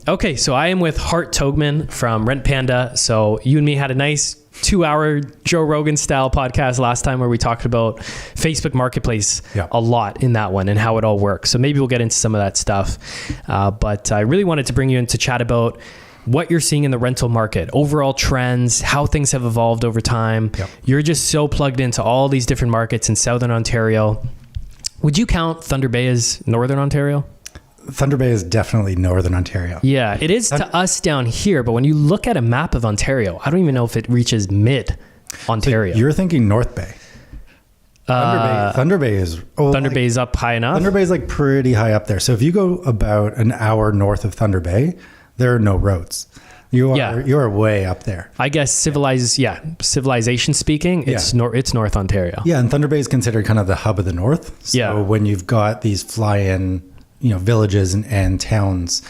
Okay, so I am with Hart Togman from Rent Panda. So you and me had a nice 2-hour Joe Rogan style podcast last time where we talked about Facebook Marketplace a lot in that one and how it all works. So maybe we'll get into some of that stuff. But I really wanted to bring you in to chat about what you're seeing in the rental market, overall trends, how things have evolved over time. Yep. You're just so plugged into all these different markets in Southern Ontario. Would you count Thunder Bay as Northern Ontario? Thunder Bay is definitely Northern Ontario. Yeah, it is to us down here, but when you look at a map of Ontario, I don't even know if it reaches mid-Ontario. So you're thinking North Bay. Thunder Bay is... Thunder Bay is up high enough? Thunder Bay is like pretty high up there. So if you go about an hour north of Thunder Bay, there are no roads. You are way up there. I guess civilization speaking, it's North Ontario. Yeah, and Thunder Bay is considered kind of the hub of the North. So when you've got these fly-in villages and towns,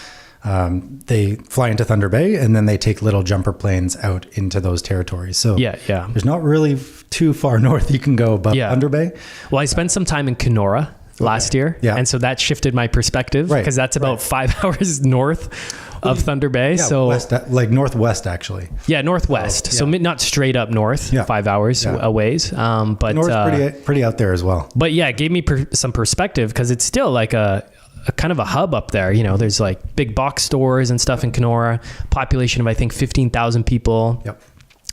they fly into Thunder Bay and then they take little jumper planes out into those territories. So there's not really too far north you can go above Thunder Bay. Well, I spent some time in Kenora last year. Yeah. And so that shifted my perspective because that's about 5 hours north of Thunder Bay. Yeah, so like northwest actually. Yeah, northwest. So not straight up north, 5 hours a ways. But North's pretty out there as well. But yeah, it gave me some perspective because it's still like a kind of a hub up there. There's like big box stores and stuff in Kenora, population of I think 15,000 people. Yep.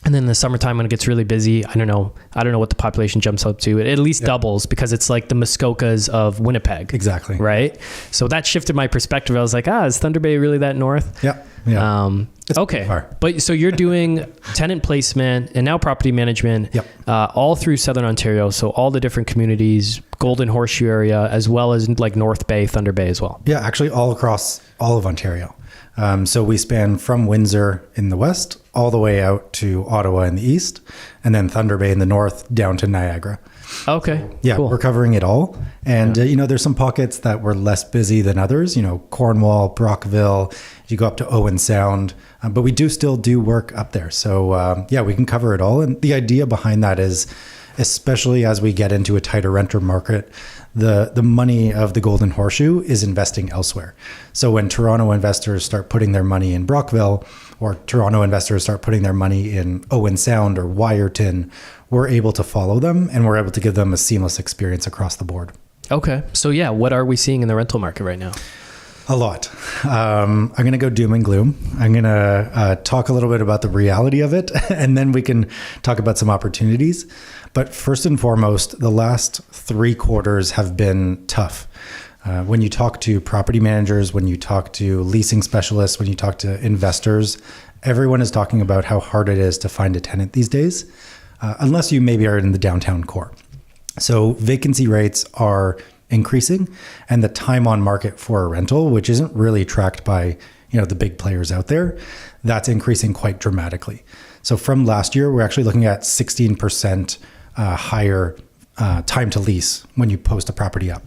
And then in the summertime when it gets really busy, I don't know what the population jumps up to. It at least doubles because it's like the Muskokas of Winnipeg. Exactly. Right? So that shifted my perspective. I was like, is Thunder Bay really that north? Yeah. Yeah. Okay. But so you're doing tenant placement and now property management all through Southern Ontario. So all the different communities, Golden Horseshoe area, as well as like North Bay, Thunder Bay as well. Yeah, actually all across all of Ontario. So we span from Windsor in the west all the way out to Ottawa in the east, and then Thunder Bay in the north down to Niagara. Okay. Yeah, cool. We're covering it all. And, there's some pockets that were less busy than others, Cornwall, Brockville, you go up to Owen Sound, but we still do work up there. So, we can cover it all. And the idea behind that is, especially as we get into a tighter renter market, the money of the Golden Horseshoe is investing elsewhere. So when Toronto investors start putting their money in Brockville, or Toronto investors start putting their money in Owen Sound or Wyerton, we're able to follow them and we're able to give them a seamless experience across the board. Okay. So what are we seeing in the rental market right now? A lot. I'm going to go doom and gloom. I'm going to talk a little bit about the reality of it, and then we can talk about some opportunities. But first and foremost, the last 3 quarters have been tough. When you talk to property managers, when you talk to leasing specialists, when you talk to investors, everyone is talking about how hard it is to find a tenant these days, unless you maybe are in the downtown core. So vacancy rates are increasing, and the time on market for a rental, which isn't really tracked by the big players out there, that's increasing quite dramatically. So from last year, we're actually looking at 16% higher time to lease when you post a property up.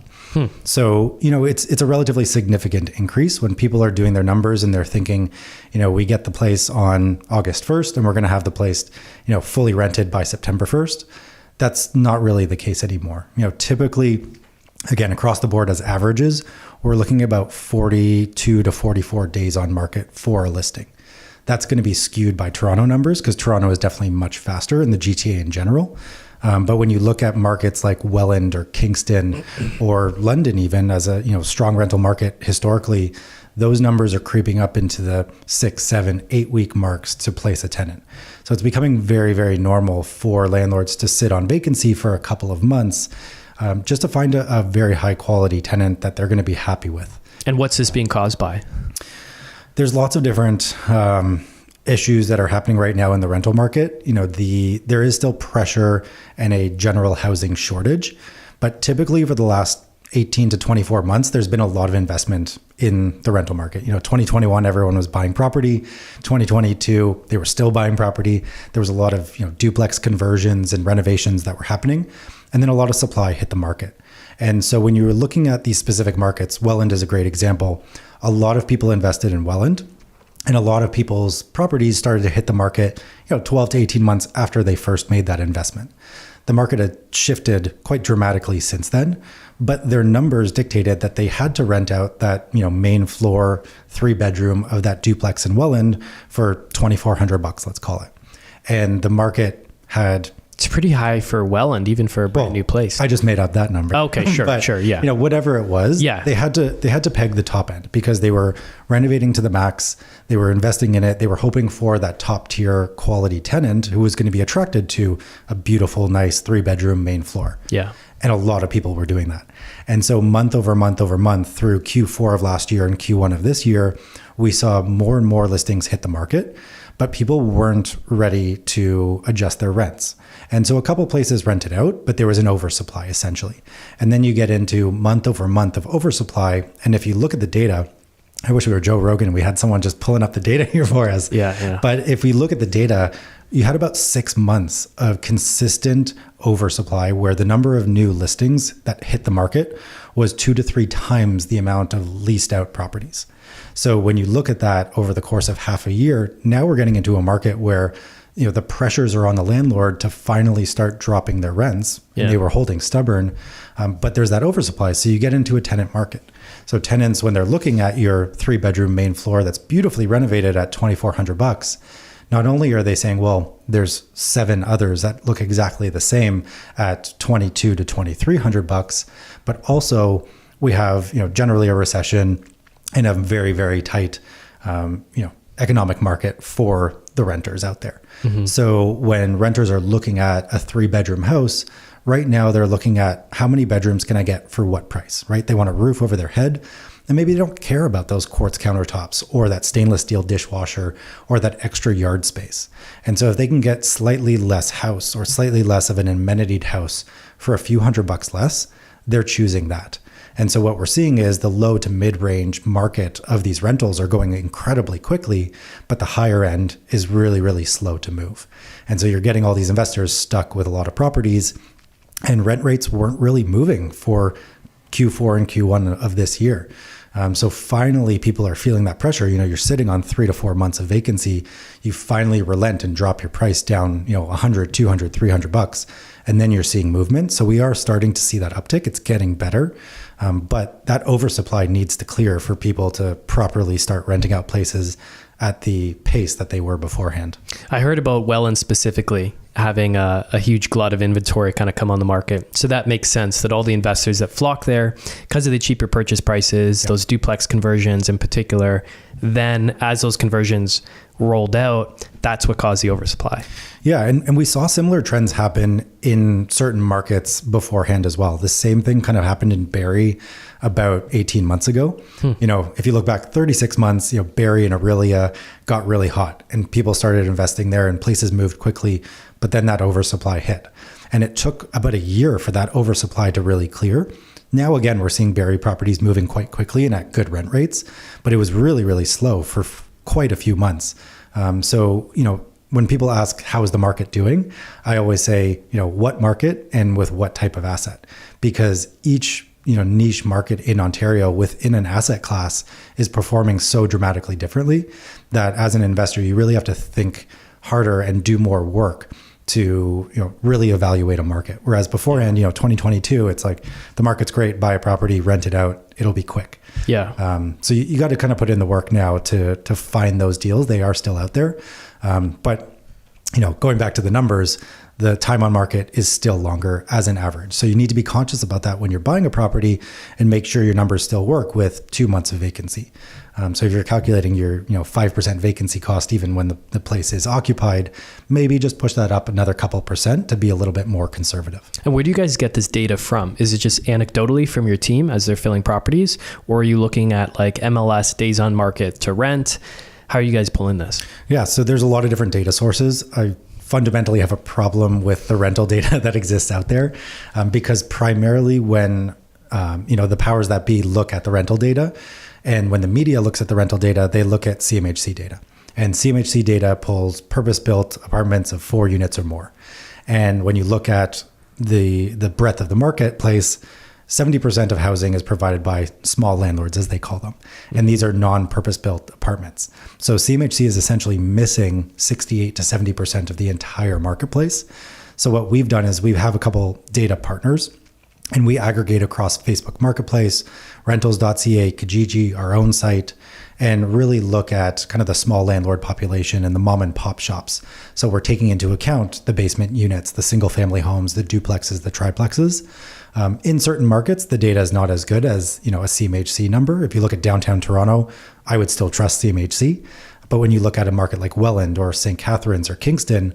So, it's a relatively significant increase when people are doing their numbers and they're thinking, we get the place on August 1st and we're going to have the place, fully rented by September 1st. That's not really the case anymore. Typically, again, across the board as averages, we're looking at about 42 to 44 days on market for a listing. That's going to be skewed by Toronto numbers because Toronto is definitely much faster in the GTA in general. But when you look at markets like Welland or Kingston or London, even as a strong rental market historically, those numbers are creeping up into the 6, 7, 8 week marks to place a tenant. So it's becoming very, very normal for landlords to sit on vacancy for a couple of months just to find a very high quality tenant that they're going to be happy with. And what's this being caused by? There's lots of different issues that are happening right now in the rental market. There is still pressure and a general housing shortage, but typically for the last 18 to 24 months, there's been a lot of investment in the rental market. 2021, everyone was buying property. 2022, they were still buying property. There was a lot of, duplex conversions and renovations that were happening. And then a lot of supply hit the market. And so when you were looking at these specific markets, Welland is a great example. A lot of people invested in Welland, and a lot of people's properties started to hit the market, 12 to 18 months after they first made that investment. the market had shifted quite dramatically since then, but their numbers dictated that they had to rent out that, main floor 3-bedroom of that duplex in Welland for $2,400, let's call it. And the market had... It's pretty high for Welland, even for a brand new place. I just made up that number. Okay, sure, but, sure, yeah. Whatever it was, they had to peg the top end because they were renovating to the max. They were investing in it. They were hoping for that top tier quality tenant who was going to be attracted to a beautiful, nice 3-bedroom main floor. Yeah. And a lot of people were doing that. And so month over month over month through Q4 of last year and Q1 of this year, we saw more and more listings hit the market, but people weren't ready to adjust their rents. And so a couple places rented out, but there was an oversupply essentially. And then you get into month over month of oversupply. And if you look at the data, I wish we were Joe Rogan and we had someone just pulling up the data here for us. Yeah. But if we look at the data, you had about 6 months of consistent oversupply where the number of new listings that hit the market was 2 to 3 times the amount of leased out properties. So when you look at that over the course of half a year, now we're getting into a market where the pressures are on the landlord to finally start dropping their rents. Yeah. And they were holding stubborn, but there's that oversupply. So you get into a tenant market. So tenants, when they're looking at your 3-bedroom main floor that's beautifully renovated at $2,400, not only are they saying, well, there's 7 others that look exactly the same at $2,200 to $2,300, but also we have, generally a recession and a very, very tight, economic market for the renters out there. Mm-hmm. So when renters are looking at a 3-bedroom house, right now they're looking at how many bedrooms can I get for what price, right? They want a roof over their head. And maybe they don't care about those quartz countertops or that stainless steel dishwasher or that extra yard space. And so if they can get slightly less house or slightly less of an amenitied house for a few $100 less, they're choosing that. And so what we're seeing is the low to mid-range market of these rentals are going incredibly quickly, but the higher end is really, really slow to move. And so you're getting all these investors stuck with a lot of properties, and rent rates weren't really moving for Q4 and Q1 of this year. So finally, people are feeling that pressure. You're sitting on 3 to 4 months of vacancy. You finally relent and drop your price down, $100, $200, $300, and then you're seeing movement. So we are starting to see that uptick. It's getting better. But that oversupply needs to clear for people to properly start renting out places at the pace that they were beforehand. I heard about Welland specifically having a huge glut of inventory kind of come on the market. So that makes sense that all the investors that flock there because of the cheaper purchase prices, those duplex conversions in particular, then as those conversions rolled out, that's what caused the oversupply. Yeah. And we saw similar trends happen in certain markets beforehand as well. The same thing kind of happened in Barrie about 18 months ago. If you look back 36 months, Barrie and Aurelia got really hot and people started investing there and places moved quickly, but then that oversupply hit. And it took about a year for that oversupply to really clear. Now, again, we're seeing Barrie properties moving quite quickly and at good rent rates, but it was really, really slow for quite a few months. So when people ask, how is the market doing? I always say, what market and with what type of asset? Because each niche market in Ontario within an asset class is performing so dramatically differently that as an investor, you really have to think harder and do more work to really evaluate a market. Whereas beforehand, 2022, it's like the market's great, buy a property, rent it out, it'll be quick. Yeah. So you got to kind of put in the work now to find those deals. They are still out there. But going back to the numbers, the time on market is still longer as an average. So you need to be conscious about that when you're buying a property and make sure your numbers still work with 2 months of vacancy. So if you're calculating your 5% vacancy cost, even when the place is occupied, maybe just push that up another couple percent to be a little bit more conservative. And where do you guys get this data from? Is it just anecdotally from your team as they're filling properties? Or are you looking at like MLS days on market to rent? How are you guys pulling this? Yeah, so there's a lot of different data sources. I fundamentally have a problem with the rental data that exists out there because primarily when the powers that be look at the rental data, and when the media looks at the rental data, they look at CMHC data. And CMHC data pulls purpose-built apartments of 4 units or more. And when you look at the breadth of the marketplace, 70% of housing is provided by small landlords, as they call them. And these are non-purpose-built apartments. So CMHC is essentially missing 68 to 70% of the entire marketplace. So what we've done is we have a couple data partners, and we aggregate across Facebook Marketplace, rentals.ca, Kijiji, our own site, and really look at kind of the small landlord population and the mom and pop shops. So we're taking into account the basement units, the single family homes, the duplexes, the triplexes. In certain markets, the data is not as good as, a CMHC number. If you look at downtown Toronto, I would still trust CMHC. But when you look at a market like Welland or St. Catharines or Kingston,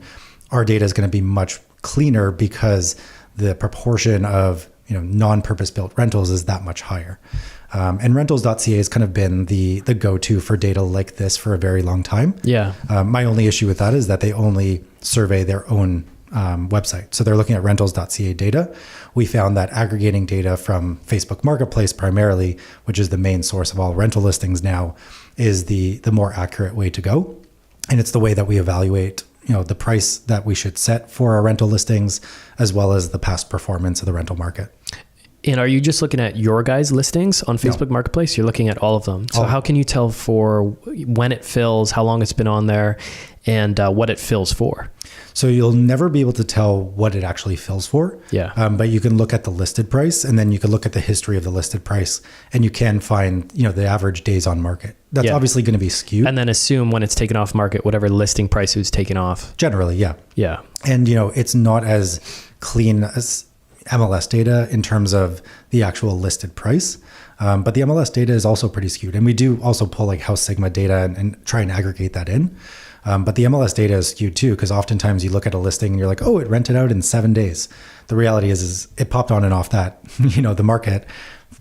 our data is going to be much cleaner because the proportion of non-purpose-built rentals is that much higher. And rentals.ca has kind of been the go-to for data like this for a very long time. Yeah. My only issue with that is that they only survey their own website. So they're looking at rentals.ca data. We found that aggregating data from Facebook Marketplace primarily, which is the main source of all rental listings now, is the more accurate way to go. And it's the way that we evaluate the price that we should set for our rental listings, as well as the past performance of the rental market. And are you just looking at your guys' listings on Facebook Marketplace? You're looking at all of them. So how can you tell for when it fills, how long it's been on there, and what it fills for? So you'll never be able to tell what it actually fills for. Yeah. But you can look at the listed price, and then you can look at the history of the listed price, and you can find, the average days on market. That's obviously going to be skewed. And then assume when it's taken off market, whatever listing price was taken off. Generally, yeah. Yeah. And, it's not as clean as MLS data in terms of the actual listed price. But the MLS data is also pretty skewed. And we do also pull like House Sigma data and try and aggregate that in. But the MLS data is skewed too, because oftentimes you look at a listing and you're like, oh, it rented out in 7 days. The reality is it popped on and off that, the market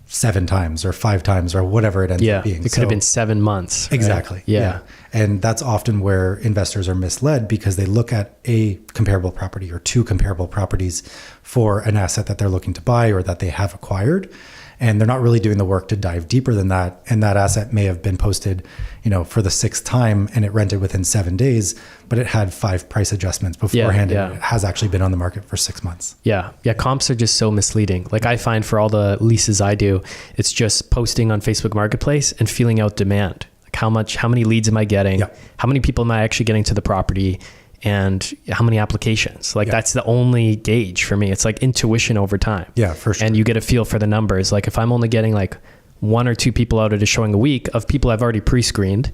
7 times or 5 times or whatever it ends up being. It could have been 7 months. Right? Exactly. Yeah. And that's often where investors are misled because they look at a comparable property or 2 comparable properties for an asset that they're looking to buy or that they have acquired. And they're not really doing the work to dive deeper than that. And that asset may have been posted, for the 6th time and it rented within 7 days, but it had 5 price adjustments beforehand. And it has actually been on the market for 6 months. Yeah. Comps are just so misleading. Like I find for all the leases I do, it's just posting on Facebook Marketplace and feeling out demand. Like how many leads am I getting? Yeah. How many people am I actually getting to the property? And how many applications? That's the only gauge for me. It's like intuition over time. Yeah, for sure. And you get a feel for the numbers. Like if I'm only getting like 1 or 2 people out at a showing a week of people I've already pre-screened,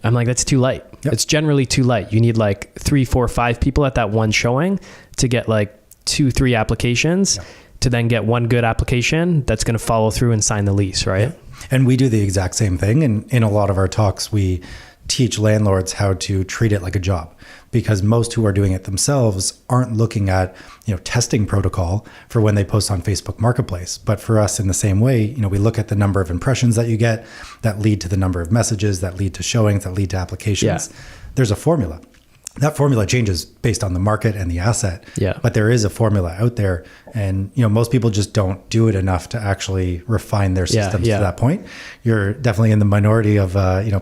I'm like, that's too light. It's generally too light. You need like 3, 4, 5 people at that one showing to get like 2, 3 applications to then get one good application that's going to follow through and sign the lease, right? Yeah. And we do the exact same thing. And in a lot of our talks, we teach landlords how to treat it like a job, because most who are doing it themselves aren't looking at, testing protocol for when they post on Facebook Marketplace. But for us in the same way, we look at the number of impressions that you get that lead to the number of messages that lead to showings, that lead to applications. Yeah. There's a formula. That formula changes based on the market and the asset. Yeah. But there is a formula out there. And, most people just don't do it enough to actually refine their systems to that point. You're definitely in the minority of,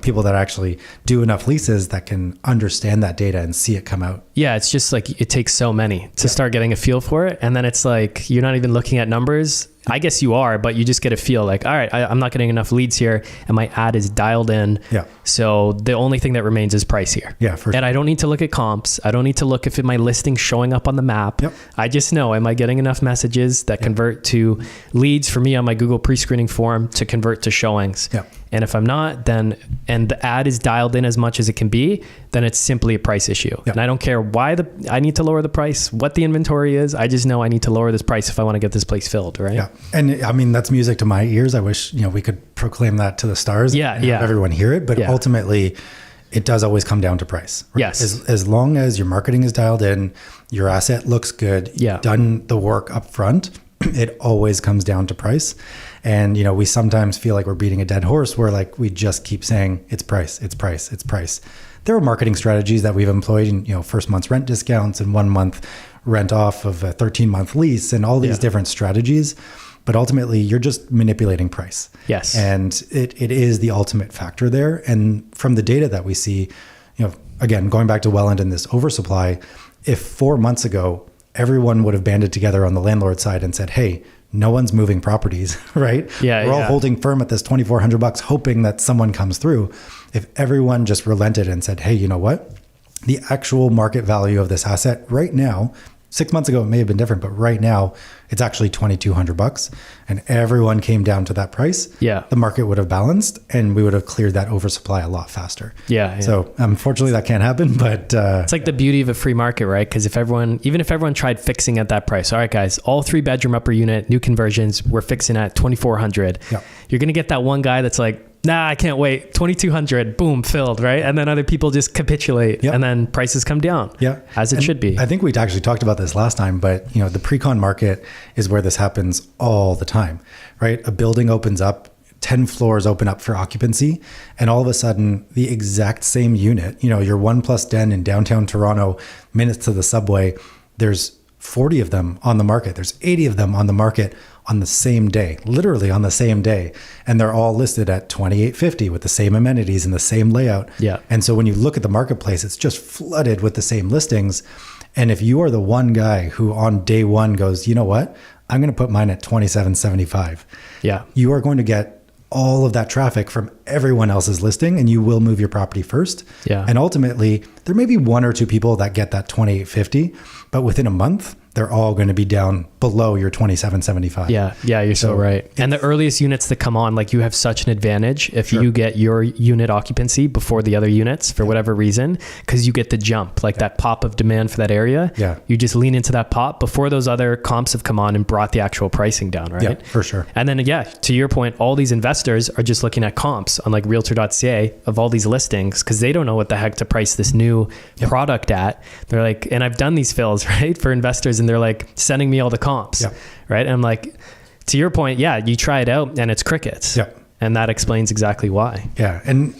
people that actually do enough leases that can understand that data and see it come out. Yeah. It's just like, it takes so many to start getting a feel for it. And then it's like, you're not even looking at numbers. I guess you are, but you just get a feel like, all right, I'm not getting enough leads here and my ad is dialed in. Yeah. So the only thing that remains is price here. Yeah, for sure. And I don't need to look at comps. I don't need to look if my listing's showing up on the map. Yep. I just know, am I getting enough messages that convert to leads for me on my Google pre-screening form to convert to showings? Yep. And if I'm not, then, and the ad is dialed in as much as it can be, then it's simply a price issue. Yep. And I don't care why I need to lower the price, what the inventory is. I just know I need to lower this price if I want to get this place filled, right? Yeah. And I mean, that's music to my ears. I wish, we could proclaim that to the stars. Yeah. And have everyone hear it. But ultimately, it does always come down to price. Right? Yes. As long as your marketing is dialed in, your asset looks good, you've done the work up front, it always comes down to price. And, we sometimes feel like we're beating a dead horse where like we just keep saying it's price, it's price, it's price. There are marketing strategies that we've employed in, first month's rent discounts and 1 month rent off of a 13-month lease and all these different strategies. But ultimately, you're just manipulating price. Yes. And it is the ultimate factor there. And from the data that we see, again, going back to Welland and this oversupply, if 4 months ago, everyone would have banded together on the landlord side and said, hey, no one's moving properties, right? Yeah, We're all holding firm at this $2,400, hoping that someone comes through. If everyone just relented and said, hey, you know what? The actual market value of this asset right now 6 months ago, it may have been different, but right now it's actually $2,200 and everyone came down to that price. Yeah. The market would have balanced and we would have cleared that oversupply a lot faster. Yeah. So unfortunately that can't happen, but it's like the beauty of a free market, right? Because even if everyone tried fixing at that price, all right, guys, all 3-bedroom upper unit, new conversions, we're fixing at $2,400. Yeah. You're going to get that one guy that's like, nah, I can't wait. 2,200, boom, filled, right? And then other people just capitulate, and then prices come down. Yeah, as it should be. I think we actually talked about this last time, but the pre-con market is where this happens all the time, right? A building opens up, 10 floors open up for occupancy, and all of a sudden, the exact same unit, your 1+ den in downtown Toronto, minutes to the subway, there's 40 of them on the market. There's 80 of them on the market on the same day, literally on the same day. And they're all listed at $2,850 with the same amenities and the same layout. Yeah. And so when you look at the marketplace, it's just flooded with the same listings. And if you are the one guy who on day one goes, you know what, I'm going to put mine at $2,775. Yeah. You are going to get all of that traffic from everyone else's listing and you will move your property first. Yeah. And ultimately there may be 1 or 2 people that get that $2,850, but within a month, they're all going to be down below your $2,775. Yeah. Yeah. You're so right. And the earliest units that come on, like you have such an advantage if you get your unit occupancy before the other units for whatever reason, because you get the jump, like that pop of demand for that area. Yeah. You just lean into that pop before those other comps have come on and brought the actual pricing down. Right. Yeah, for sure. And then, to your point, all these investors are just looking at comps on like realtor.ca of all these listings because they don't know what the heck to price this new product at. They're like, and I've done these fills, right, for investors, and they're like sending me all the comps, right? And I'm like, to your point, you try it out and it's crickets. And that explains exactly why. Yeah. And,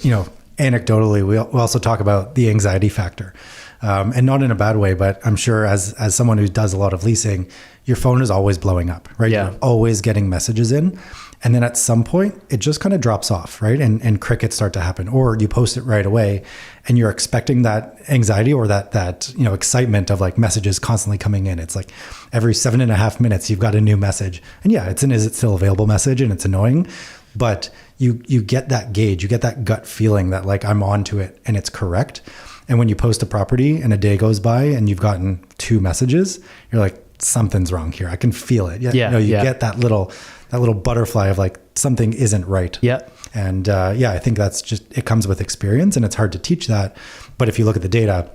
anecdotally, we also talk about the anxiety factor. And not in a bad way, but I'm sure as someone who does a lot of leasing, your phone is always blowing up, right? Yeah. You're always getting messages in. And then at some point, it just kind of drops off, right? And crickets start to happen. Or you post it right away and you're expecting that anxiety or that excitement of like messages constantly coming in. It's like every 7.5 minutes, you've got a new message. And it's an is it still available message and it's annoying. But you get that gauge, you get that gut feeling that like I'm onto it and it's correct. And when you post a property and a day goes by and you've gotten 2 messages, you're like, something's wrong here. I can feel it. You get that little butterfly of like something isn't right. Yeah. And I think that's just, it comes with experience and it's hard to teach that. But if you look at the data,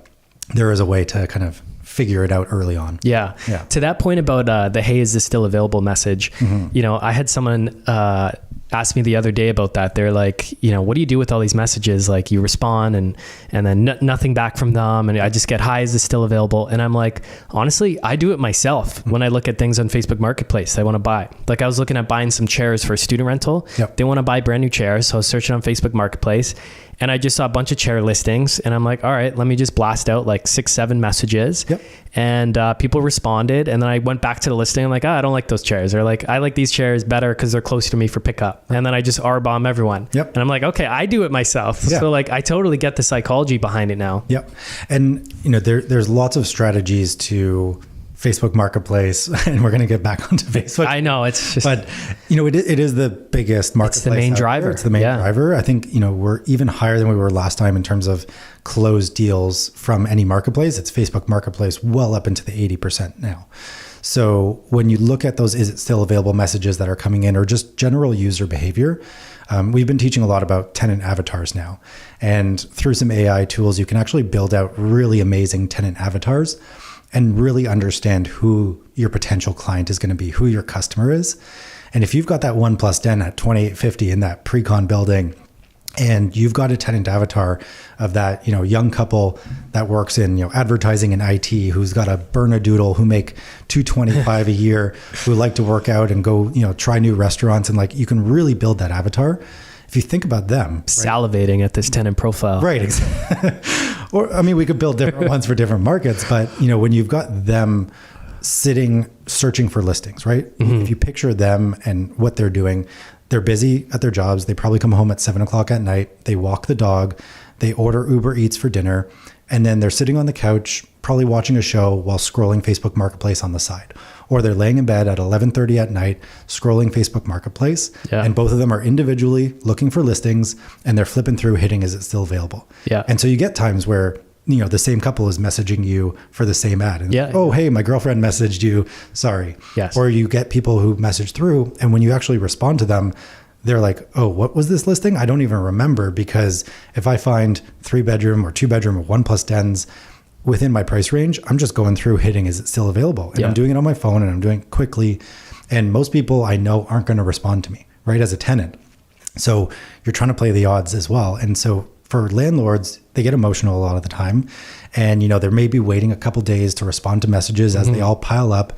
there is a way to kind of figure it out early on. Yeah. To that point about the, hey, is this still available message? I had someone asked me the other day about that. They're like, what do you do with all these messages? Like you respond and then nothing back from them. And I just get, hi, is this still available? And I'm like, honestly, I do it myself. When I look at things on Facebook Marketplace, I want to buy. Like I was looking at buying some chairs for a student rental. They want to buy brand new chairs. So I was searching on Facebook Marketplace and I just saw a bunch of chair listings and I'm like, all right, let me just blast out like 6-7 messages. And people responded. And then I went back to the listing. I'm like, I don't like those chairs. They're like, I like these chairs better because they're closer to me for pickup. And then I just R-bomb everyone. And I'm like, okay, I do it myself. So like, I totally get the psychology behind it now. And there's lots of strategies to Facebook Marketplace, and we're going to get back onto Facebook. I know it's just, but it is the biggest marketplace. It's the main driver. It's the main driver. I think, we're even higher than we were last time in terms of closed deals from any marketplace. It's Facebook Marketplace well up into the 80% now. So when you look at those, is it still available messages that are coming in or just general user behavior? We've been teaching a lot about tenant avatars now, and through some AI tools, you can actually build out really amazing tenant avatars and really understand who your potential client is going to be, who your customer is. And if you've got that 1+ den at $2,850 in that pre-con building, and you've got a tenant avatar of that, young couple that works in, advertising and IT, who's got a Bernedoodle, who make $225 a year, who like to work out and go, try new restaurants, and like, you can really build that avatar. If you think about them, salivating at this tenant profile. Right. Or, I mean, we could build different ones for different markets, but when you've got them sitting, searching for listings, right? If you picture them and what they're doing, they're busy at their jobs. They probably come home at 7:00 at night. They walk the dog. They order Uber Eats for dinner. And then they're sitting on the couch, probably watching a show while scrolling Facebook Marketplace on the side. Or they're laying in bed at 11:30 at night, scrolling Facebook Marketplace. And both of them are individually looking for listings, and they're flipping through, hitting, is it still available? And so you get times where the same couple is messaging you for the same ad. And hey, my girlfriend messaged you. Sorry. Yes. Or you get people who message through, and when you actually respond to them, they're like, oh, what was this listing? I don't even remember, because if I find 3-bedroom or 2-bedroom or 1+ dens within my price range, I'm just going through hitting, is it still available? And I'm doing it on my phone, and I'm doing it quickly. And most people I know aren't going to respond to me, right, as a tenant. So you're trying to play the odds as well. And so for landlords, they get emotional a lot of the time. And, they may be waiting a couple days to respond to messages as they all pile up,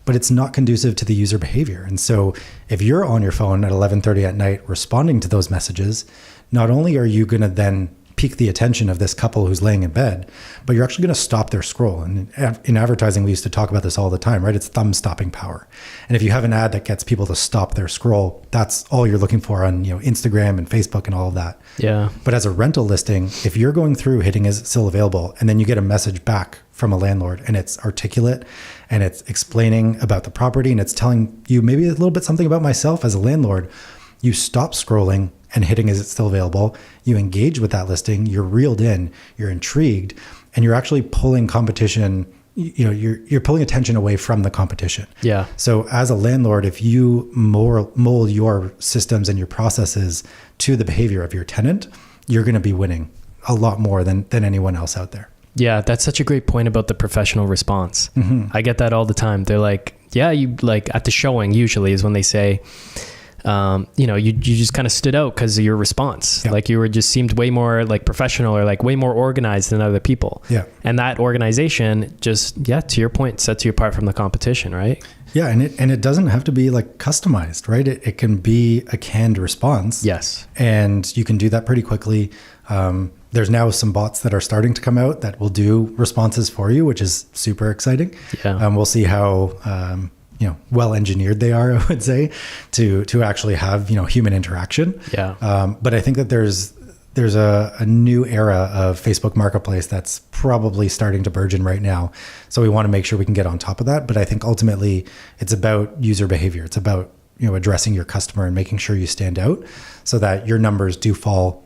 but it's not conducive to the user behavior. And so if you're on your phone at 11:30 at night responding to those messages, not only are you going to then pique the attention of this couple who's laying in bed, but you're actually going to stop their scroll. And in advertising, we used to talk about this all the time, right? It's thumb stopping power. And if you have an ad that gets people to stop their scroll, that's all you're looking for on, Instagram and Facebook and all of that. Yeah. But as a rental listing, if you're going through hitting is it still available, and then you get a message back from a landlord and it's articulate and it's explaining about the property and it's telling you maybe a little bit something about myself as a landlord, you stop scrolling and hitting is it still available. You engage with that listing, you're reeled in, you're intrigued, and you're actually pulling competition, you're pulling attention away from the competition. Yeah. So as a landlord, if you mold your systems and your processes to the behavior of your tenant, you're going to be winning a lot more than anyone else out there. Yeah, that's such a great point about the professional response. I get that all the time. They're like, you like at the showing usually is when they say, you just kind of stood out because of your response. Like you just seemed way more like professional or like way more organized than other people. Yeah. And that organization just, to your point, sets you apart from the competition, right? Yeah. And it doesn't have to be like customized, right? It can be a canned response. Yes. And you can do that pretty quickly. There's now some bots that are starting to come out that will do responses for you, which is super exciting. Yeah. We'll see how, well engineered they are, I would say, to actually have, human interaction. Yeah. But I think that there's a new era of Facebook Marketplace that's probably starting to burgeon right now. So we want to make sure we can get on top of that. But I think ultimately it's about user behavior. It's about, addressing your customer and making sure you stand out so that your numbers do fall,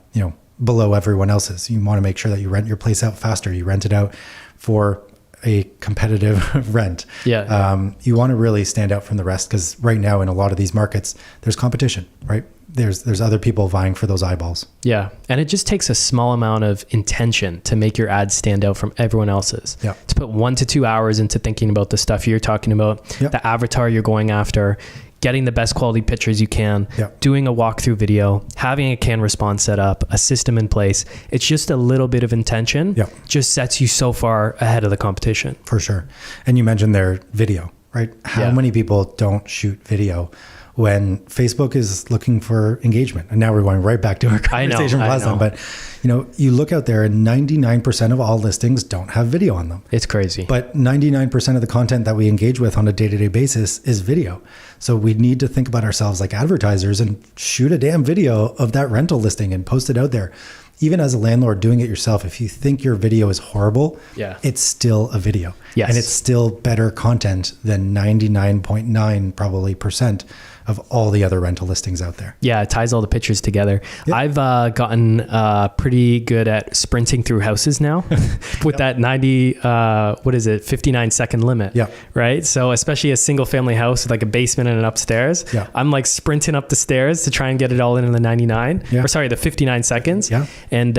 below everyone else's. You want to make sure that you rent your place out faster. You rent it out for a competitive rent. Yeah. You want to really stand out from the rest, because right now in a lot of these markets, there's competition, right? There's other people vying for those eyeballs. Yeah. And it just takes a small amount of intention to make your ad stand out from everyone else's. Yeah. To put 1 to 2 hours into thinking about the stuff you're talking about, the avatar you're going after, getting the best quality pictures you can, doing a walkthrough video, having a canned response set up, a system in place. It's just a little bit of intention just sets you so far ahead of the competition. For sure. And you mentioned their video, right? How many people don't shoot video when Facebook is looking for engagement? And now we're going right back to our conversation from last time. But, you look out there and 99% of all listings don't have video on them. It's crazy. But 99% of the content that we engage with on a day-to-day basis is video. So we need to think about ourselves like advertisers and shoot a damn video of that rental listing and post it out there. Even as a landlord doing it yourself, if you think your video is horrible, it's still a video. Yes. And it's still better content than 99.9 probably % of all the other rental listings out there. Yeah, it ties all the pictures together. Yep. I've gotten pretty good at sprinting through houses now with that 59-second limit. Yeah. Right? So especially a single family house with like a basement and an upstairs, I'm like sprinting up the stairs to try and get it all in the the 59 seconds. Yeah. And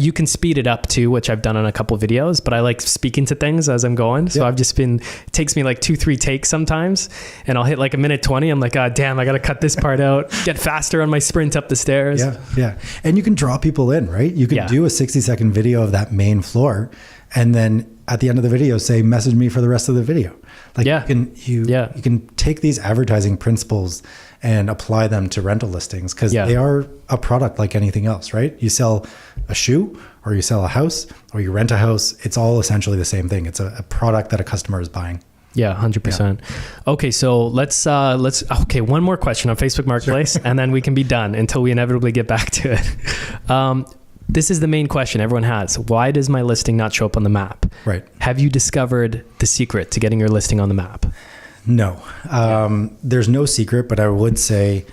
you can speed it up too, which I've done on a couple of videos, but I like speaking to things as I'm going. So I've just it takes me like 2-3 takes sometimes, and I'll hit like a minute 20. I'm like, damn, I got to cut this part out, get faster on my sprint up the stairs. Yeah. And you can draw people in, right? You can do a 60-second video of that main floor, and then at the end of the video say, message me for the rest of the video. Like you can take these advertising principles and apply them to rental listings, because they are a product like anything else, right? You sell a shoe, or you sell a house, or you rent a house. It's all essentially the same thing. It's a product that a customer is buying. Yeah, 100%. Okay, so let's one more question on Facebook Marketplace, and then we can be done until we inevitably get back to it. This is the main question everyone has. Why does my listing not show up on the map? Right. Have you discovered the secret to getting your listing on the map? No. There's no secret, but I would say,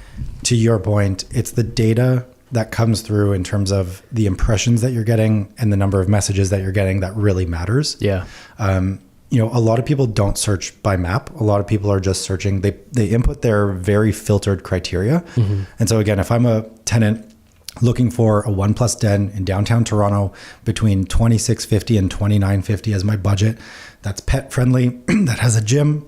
to your point, it's the data that comes through in terms of the impressions that you're getting and the number of messages that you're getting that really matters. Yeah. A lot of people don't search by map. A lot of people are just searching. They input their very filtered criteria. Mm-hmm. And so again, if I'm a tenant looking for a 1+ den in downtown Toronto between $2,650 and $2,950 as my budget, that's pet friendly, that has a gym,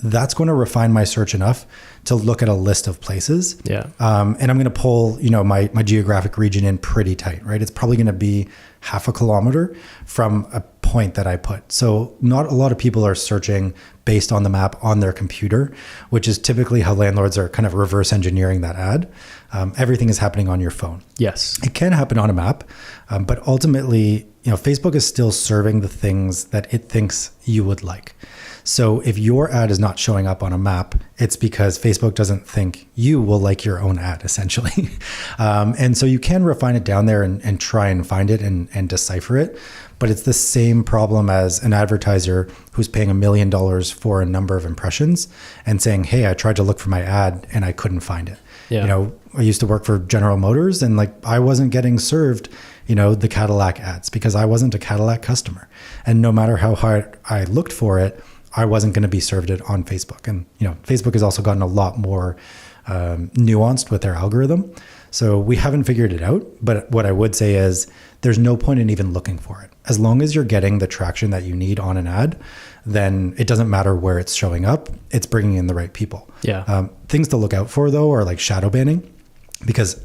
that's going to refine my search enough to look at a list of places. Yeah. And I'm going to pull, my geographic region in pretty tight, right? It's probably going to be half a kilometer from a point that I put. So not a lot of people are searching based on the map on their computer, which is typically how landlords are kind of reverse engineering that ad. Everything is happening on your phone. Yes. It can happen on a map, but ultimately, Facebook is still serving the things that it thinks you would like. So if your ad is not showing up on a map, it's because Facebook doesn't think you will like your own ad, essentially. And so you can refine it down there and try and find it and decipher it. But it's the same problem as an advertiser who's paying $1 million for a number of impressions and saying, hey, I tried to look for my ad and I couldn't find it. Yeah. I used to work for General Motors and I wasn't getting served, the Cadillac ads because I wasn't a Cadillac customer. And no matter how hard I looked for it, I wasn't going to be served it on Facebook. And, Facebook has also gotten a lot more nuanced with their algorithm. So we haven't figured it out. But what I would say is there's no point in even looking for it. As long as you're getting the traction that you need on an ad, then it doesn't matter where it's showing up. It's bringing in the right people. Yeah. Things to look out for, though, are like shadow banning, because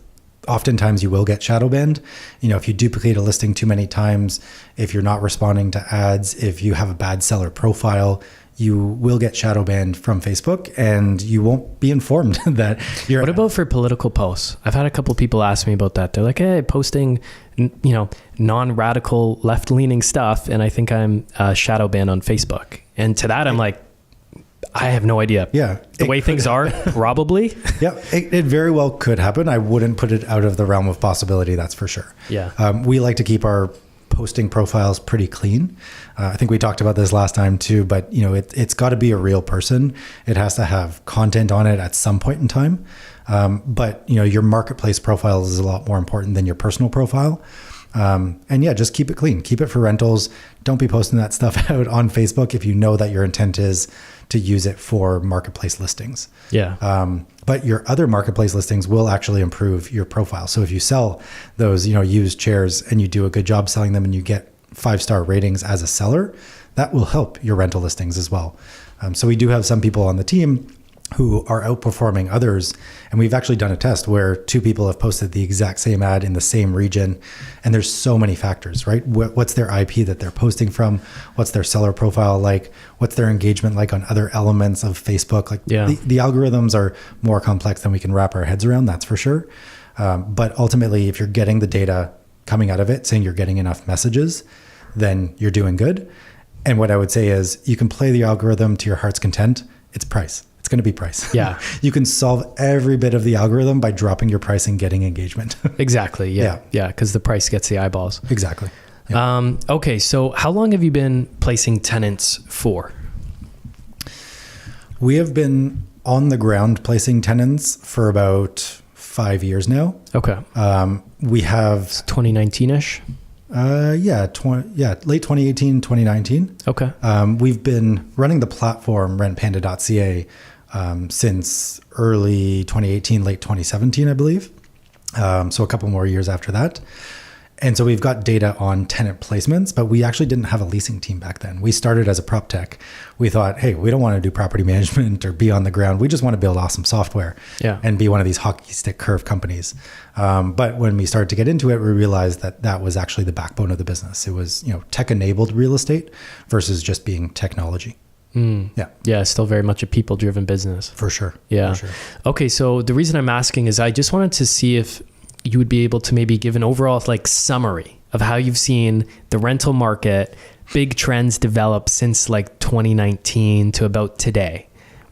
oftentimes you will get shadow banned. If you duplicate a listing too many times, if you're not responding to ads, if you have a bad seller profile, you will get shadow banned from Facebook and you won't be informed that you're... What about for political posts? I've had a couple people ask me about that. They're like, hey, posting, non-radical left-leaning stuff, and I think I'm shadow banned on Facebook. And to that, I'm like, I have no idea. Yeah. The way things are, probably. Yeah, it very well could happen. I wouldn't put it out of the realm of possibility, that's for sure. Yeah. We like to keep our posting profiles pretty clean. I think we talked about this last time too, but it's got to be a real person. It has to have content on it at some point in time. But your marketplace profile is a lot more important than your personal profile. And yeah, just keep it clean. Keep it for rentals. Don't be posting that stuff out on Facebook if you know that your intent is to use it for marketplace listings. Yeah. But your other marketplace listings will actually improve your profile. So if you sell those, used chairs and you do a good job selling them and you get 5-star ratings as a seller, that will help your rental listings as well. So we do have some people on the team who are outperforming others. And we've actually done a test where 2 people have posted the exact same ad in the same region. And there's so many factors, right? What's their IP that they're posting from? What's their seller profile like? What's their engagement like on other elements of Facebook? The algorithms are more complex than we can wrap our heads around, that's for sure. But ultimately, if you're getting the data coming out of it, saying you're getting enough messages, then you're doing good. And what I would say is you can play the algorithm to your heart's content. It's price. It's going to be price. Yeah. You can solve every bit of the algorithm by dropping your price and getting engagement. Exactly. Yeah. Yeah. Because the price gets the eyeballs. Exactly. Yeah. Okay. So how long have you been placing tenants for? We have been on the ground placing tenants for about 5 years now. Okay. We have 2019-ish. Late 2018, 2019. Okay. We've been running the platform rentpanda.ca since early 2018, late 2017, I believe. So a couple more years after that. And so we've got data on tenant placements, but we actually didn't have a leasing team back then. We started as a prop tech. We thought, hey, we don't want to do property management or be on the ground. We just want to build awesome software and be one of these hockey stick curve companies. But when we started to get into it, we realized that was actually the backbone of the business. It was, tech-enabled real estate versus just being technology. Yeah. Yeah. Still very much a people-driven business. For sure. Yeah. For sure. Okay. So the reason I'm asking is I just wanted to see if you would be able to maybe give an overall summary of how you've seen the rental market, big trends develop since 2019 to about today.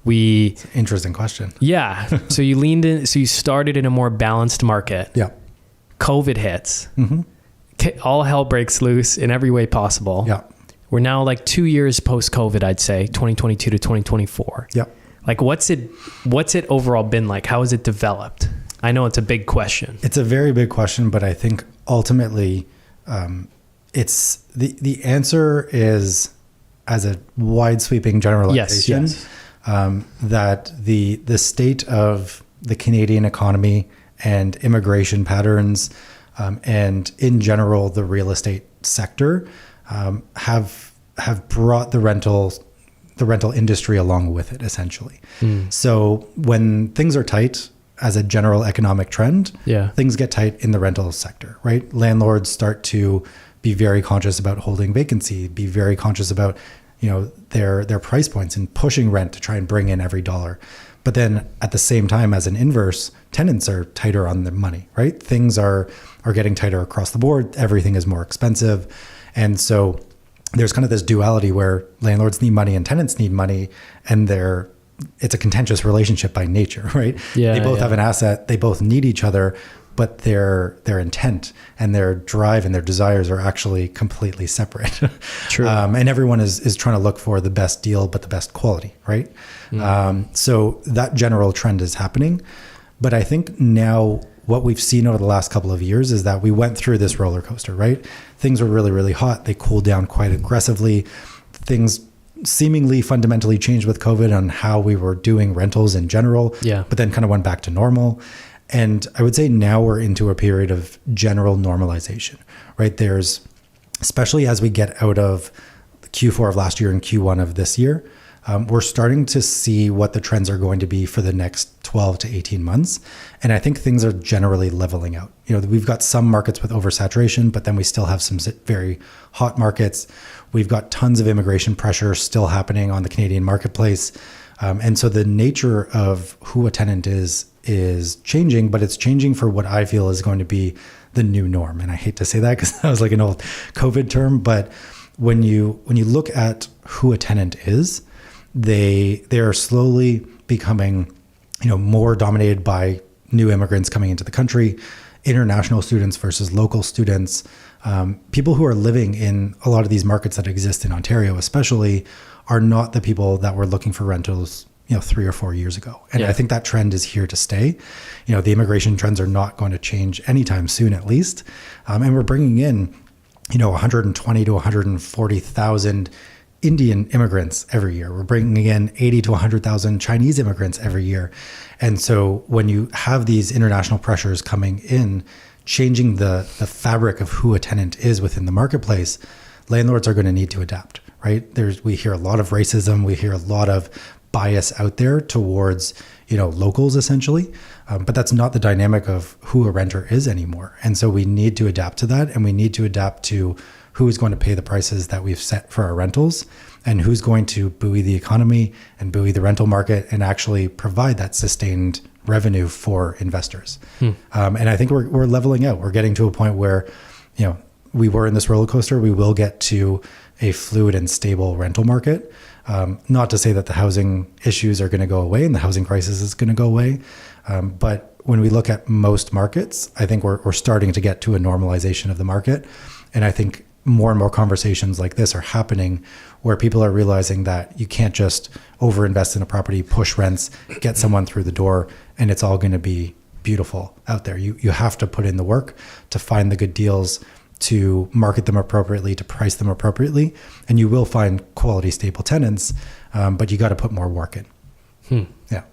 Interesting question. Yeah. So you leaned in, so you started in a more balanced market. Yeah. COVID hits. Mm-hmm. All hell breaks loose in every way possible. Yeah. We're now 2 years post-COVID, I'd say, 2022 to 2024. Yeah. What's it overall been like? How has it developed? I know it's a big question. It's a very big question, but I think ultimately it's the answer is, as a wide sweeping generalization, that the state of the Canadian economy and immigration patterns and in general the real estate sector have brought the rental industry along with it, essentially. So when things are tight as a general economic trend, things get tight in the rental sector, right? Landlords start to be very conscious about holding vacancy, be very conscious about, their price points and pushing rent to try and bring in every dollar. But then at the same time, as an inverse, tenants are tighter on their money, right? Things are getting tighter across the board. Everything is more expensive. And so there's kind of this duality where landlords need money and tenants need money, and it's a contentious relationship by nature, right? They both have an asset. They both need each other, but their intent and their drive and their desires are actually completely separate. True. And everyone is trying to look for the best deal, but the best quality, right? So that general trend is happening. But I think now what we've seen over the last couple of years is that we went through this roller coaster, right? Things were really, really hot. They cooled down quite aggressively. Things seemingly fundamentally changed with COVID on how we were doing rentals in general, but then kind of went back to normal. And I would say now we're into a period of general normalization, right? There's, especially as we get out of Q4 of last year and Q1 of this year, we're starting to see what the trends are going to be for the next 12 to 18 months. And I think things are generally leveling out. We've got some markets with oversaturation, but then we still have some very hot markets. We've got tons of immigration pressure still happening on the Canadian marketplace. And so the nature of who a tenant is changing, but it's changing for what I feel is going to be the new norm. And I hate to say that because that was like an old COVID term, but when you look at who a tenant is, they are slowly becoming, more dominated by new immigrants coming into the country, international students versus local students, people who are living in a lot of these markets that exist in Ontario, especially, are not the people that were looking for rentals 3 or 4 years ago. And I think that trend is here to stay. The immigration trends are not going to change anytime soon, at least. And we're bringing in, 120 to 140,000 Indian immigrants every year. We're bringing in 80 to 100,000 Chinese immigrants every year. And so when you have these international pressures coming in, changing the fabric of who a tenant is within the marketplace, landlords are going to need to adapt, right? We hear a lot of racism. We hear a lot of bias out there towards, locals essentially. But that's not the dynamic of who a renter is anymore. And so we need to adapt to that, and we need to adapt to who is going to pay the prices that we've set for our rentals, and who's going to buoy the economy and buoy the rental market and actually provide that sustained revenue for investors. And I think we're leveling out. We're getting to a point where, we were in this roller coaster. We will get to a fluid and stable rental market. Not to say that the housing issues are going to go away and the housing crisis is going to go away. But when we look at most markets, I think we're starting to get to a normalization of the market. And I think more and more conversations like this are happening where people are realizing that you can't just overinvest in a property, push rents, get someone through the door, and it's all going to be beautiful out there. You have to put in the work to find the good deals, to market them appropriately, to price them appropriately, and you will find quality, stable tenants, but you got to put more work in. Yeah.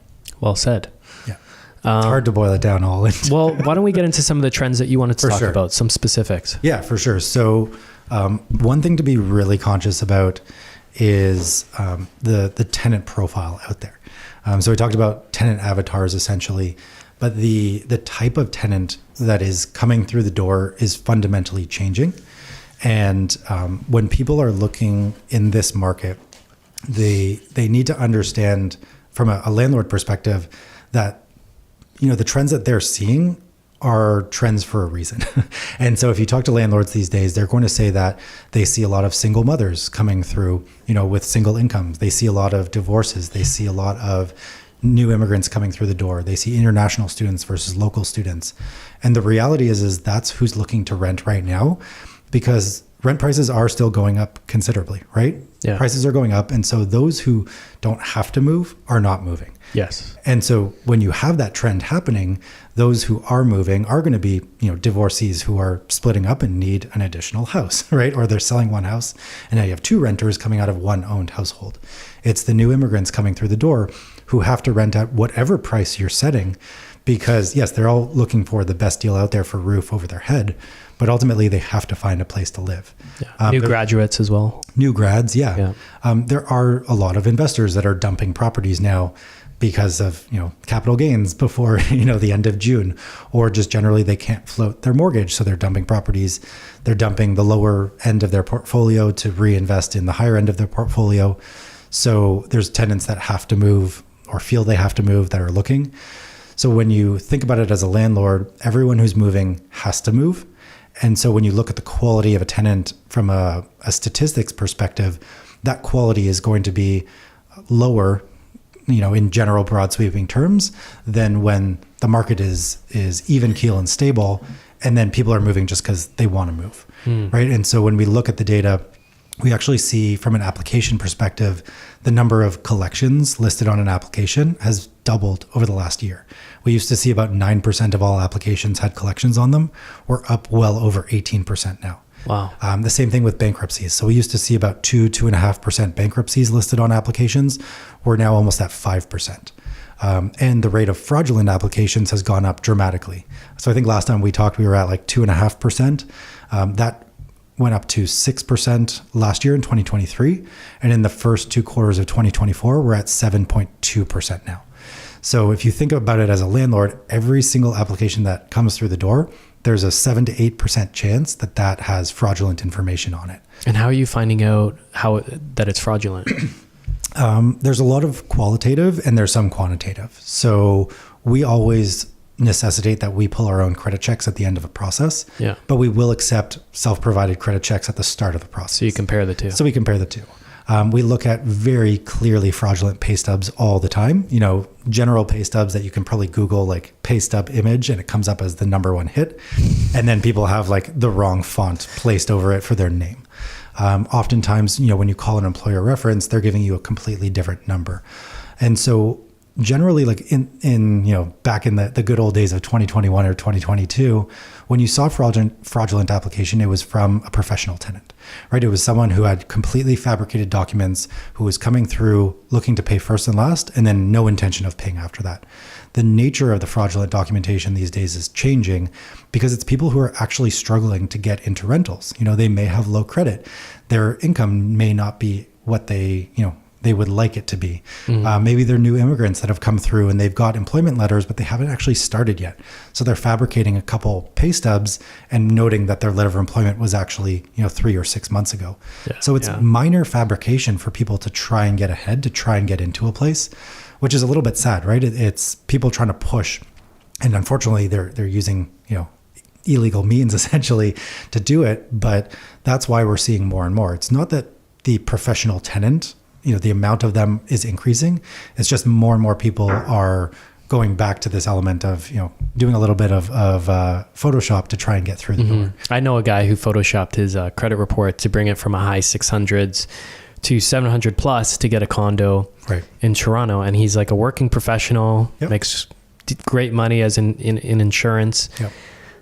Well said. Yeah. It's hard to boil it down all into. Well, why don't we get into some of the trends that you wanted to talk about, some specifics? Yeah, for sure. So one thing to be really conscious about is the tenant profile out there. So we talked about tenant avatars essentially, but the type of tenant that is coming through the door is fundamentally changing. And when people are looking in this market, they need to understand from a landlord perspective that, the trends that they're seeing are trends for a reason. And so if you talk to landlords these days, they're going to say that they see a lot of single mothers coming through, with single incomes. They see a lot of divorces. They see a lot of new immigrants coming through the door. They see international students versus local students. And the reality is that's who's looking to rent right now, because rent prices are still going up considerably, right? Yeah. Prices are going up. And so those who don't have to move are not moving. Yes. And so when you have that trend happening, those who are moving are going to be, divorcees who are splitting up and need an additional house, right? Or they're selling one house and now you have two renters coming out of one owned household. It's the new immigrants coming through the door who have to rent at whatever price you're setting because, yes, they're all looking for the best deal out there for roof over their head, but ultimately they have to find a place to live. Yeah. New graduates as well. New grads, yeah. There are a lot of investors that are dumping properties now because of, capital gains before, the end of June, or just generally they can't float their mortgage. So they're dumping properties. They're dumping the lower end of their portfolio to reinvest in the higher end of their portfolio. So there's tenants that have to move or feel they have to move that are looking. So when you think about it as a landlord, everyone who's moving has to move. And so when you look at the quality of a tenant from a statistics perspective, that quality is going to be lower, in general broad sweeping terms than when the market is even keel and stable. And then people are moving just because they want to move, right? And so when we look at the data, we actually see from an application perspective, the number of collections listed on an application has doubled over the last year. We used to see about 9% of all applications had collections on them. We're up well over 18% now. Wow. The same thing with bankruptcies. So we used to see about 2.5% bankruptcies listed on applications. We're now almost at 5%. And the rate of fraudulent applications has gone up dramatically. So I think last time we talked, we were at like 2.5%. That went up to 6% last year in 2023. And in the first 2 quarters of 2024, we're at 7.2% now. So if you think about it as a landlord, every single application that comes through the door, there's a 7 to 8% chance that has fraudulent information on it. And how are you finding out that it's fraudulent? There's a lot of qualitative and there's some quantitative. So we always necessitate that we pull our own credit checks at the end of a process. Yeah. But we will accept self-provided credit checks at the start of the process. So you compare the two. So we compare the two. We look at very clearly fraudulent pay stubs all the time. General pay stubs that you can probably Google like pay stub image and it comes up as the number one hit. And then people have like the wrong font placed over it for their name. Oftentimes, when you call an employer reference, they're giving you a completely different number. And so generally like in back in the good old days of 2021 or 2022, when you saw fraudulent application, it was from a professional tenant, right? It was someone who had completely fabricated documents, who was coming through looking to pay first and last, and then no intention of paying after that. The nature of the fraudulent documentation these days is changing because it's people who are actually struggling to get into rentals. They may have low credit. Their income may not be what they would like it to be. Maybe they're new immigrants that have come through and they've got employment letters, but they haven't actually started yet. So they're fabricating a couple pay stubs and noting that their letter of employment was actually, 3 or 6 months ago. Yeah, so it's minor fabrication for people to try and get ahead, to try and get into a place, which is a little bit sad, right? It's people trying to push. And unfortunately, they're using, illegal means essentially to do it. But that's why we're seeing more and more. It's not that the professional tenant, the amount of them is increasing. It's just more and more people are going back to this element of, doing a little bit of Photoshop to try and get through the door. I know a guy who Photoshopped his credit report to bring it from a high 600s to 700 plus to get a condo in Toronto. And he's like a working professional, makes great money as in insurance. Yep.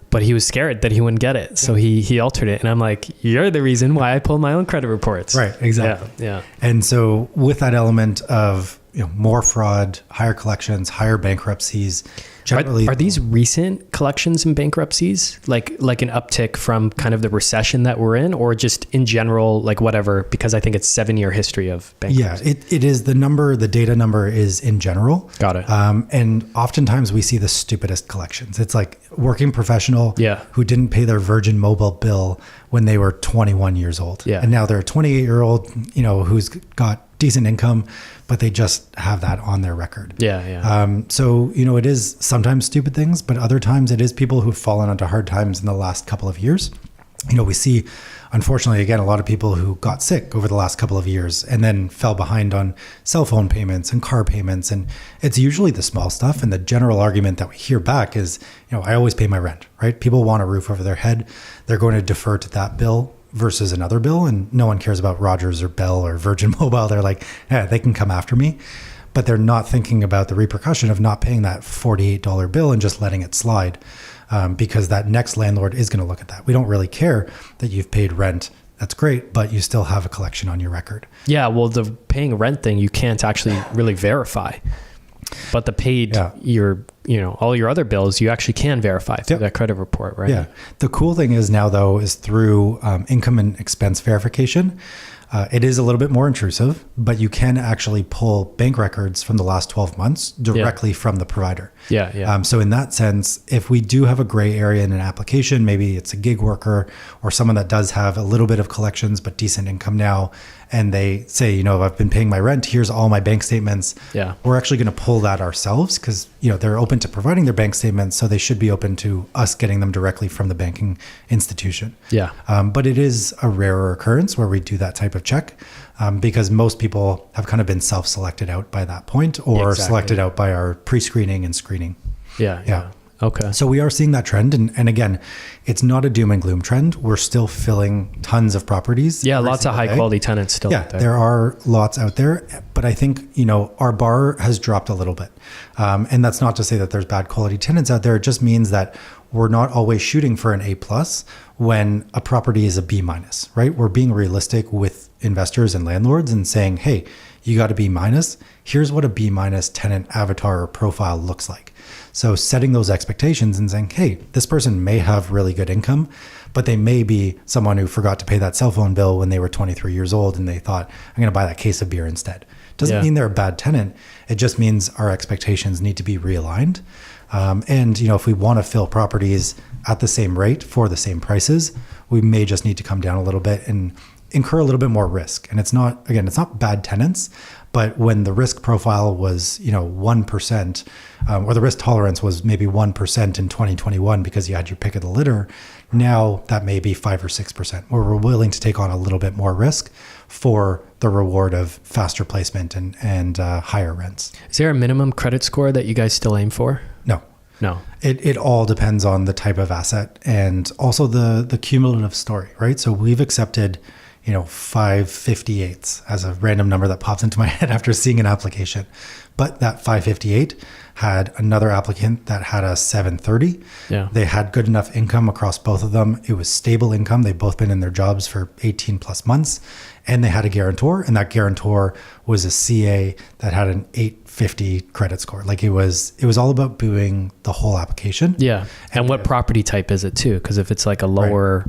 But he was scared that he wouldn't get it. So he altered it. And I'm like, you're the reason why I pull my own credit reports. Right, exactly. Yeah. And so with that element of more fraud, higher collections, higher bankruptcies, generally... Are these recent collections and bankruptcies? Like an uptick from kind of the recession that we're in, or just in general, like whatever, because I think it's 7-year history of bankruptcy. Yeah, it is the data number is in general. Got it. And oftentimes we see the stupidest collections. It's like working professional who didn't pay their Virgin Mobile bill when they were 21 years old. Yeah. And now they're a 28-year-old, who's got decent income, but they just have that on their record. So, it is sometimes stupid things, but other times it is people who've fallen onto hard times in the last couple of years. We see, unfortunately, again, a lot of people who got sick over the last couple of years and then fell behind on cell phone payments and car payments. And it's usually the small stuff. And the general argument that we hear back is, I always pay my rent, right? People want a roof over their head. They're going to defer to that bill versus another bill. And no one cares about Rogers or Bell or Virgin Mobile. They're like, yeah, they can come after me. But they're not thinking about the repercussion of not paying that $48 bill and just letting it slide, because that next landlord is going to look at that. We don't really care that you've paid rent. That's great, but you still have a collection on your record. Yeah, well, the paying rent thing, you can't actually really verify. But the paid, all your other bills, you actually can verify through that credit report, right? Yeah. The cool thing is now, though, is through income and expense verification. It is a little bit more intrusive, but you can actually pull bank records from the last 12 months directly from the provider. Yeah. So in that sense, if we do have a gray area in an application, maybe it's a gig worker or someone that does have a little bit of collections but decent income now, and they say, I've been paying my rent, here's all my bank statements. Yeah. We're actually going to pull that ourselves because, they're open to providing their bank statements, so they should be open to us getting them directly from the banking institution. Yeah. But it is a rarer occurrence where we do that type of check, because most people have kind of been self-selected out by that point or selected out by our pre-screening and screening. Yeah. Okay. So we are seeing that trend. And again, it's not a doom and gloom trend. We're still filling tons of properties. Yeah, lots of high quality tenants still out there. There are lots out there. But I think, our bar has dropped a little bit. And that's not to say that there's bad quality tenants out there. It just means that we're not always shooting for an A+ when a property is a B-, right? We're being realistic with investors and landlords and saying, hey, you got a B-. Here's what a B- tenant avatar or profile looks like. So setting those expectations and saying, hey, this person may have really good income, but they may be someone who forgot to pay that cell phone bill when they were 23 years old and they thought, I'm going to buy that case of beer instead. Doesn't mean they're a bad tenant. It just means our expectations need to be realigned. And if we want to fill properties at the same rate for the same prices, we may just need to come down a little bit and incur a little bit more risk. And it's not bad tenants, but when the risk profile was, 1%, or the risk tolerance was maybe 1% in 2021 because you had your pick of the litter, now that may be 5 or 6%, where we're willing to take on a little bit more risk for the reward of faster placement and higher rents. Is there a minimum credit score that you guys still aim for? No. It all depends on the type of asset and also the cumulative story, right? So we've accepted 558s as a random number that pops into my head after seeing an application. But that 558 had another applicant that had a 730. Yeah. They had good enough income across both of them. It was stable income. They've both been in their jobs for 18 plus months. And they had a guarantor. And that guarantor was a CA that had an 850 credit score. Like it was all about doing the whole application. Yeah. And what property type is it too? Because if it's like a lower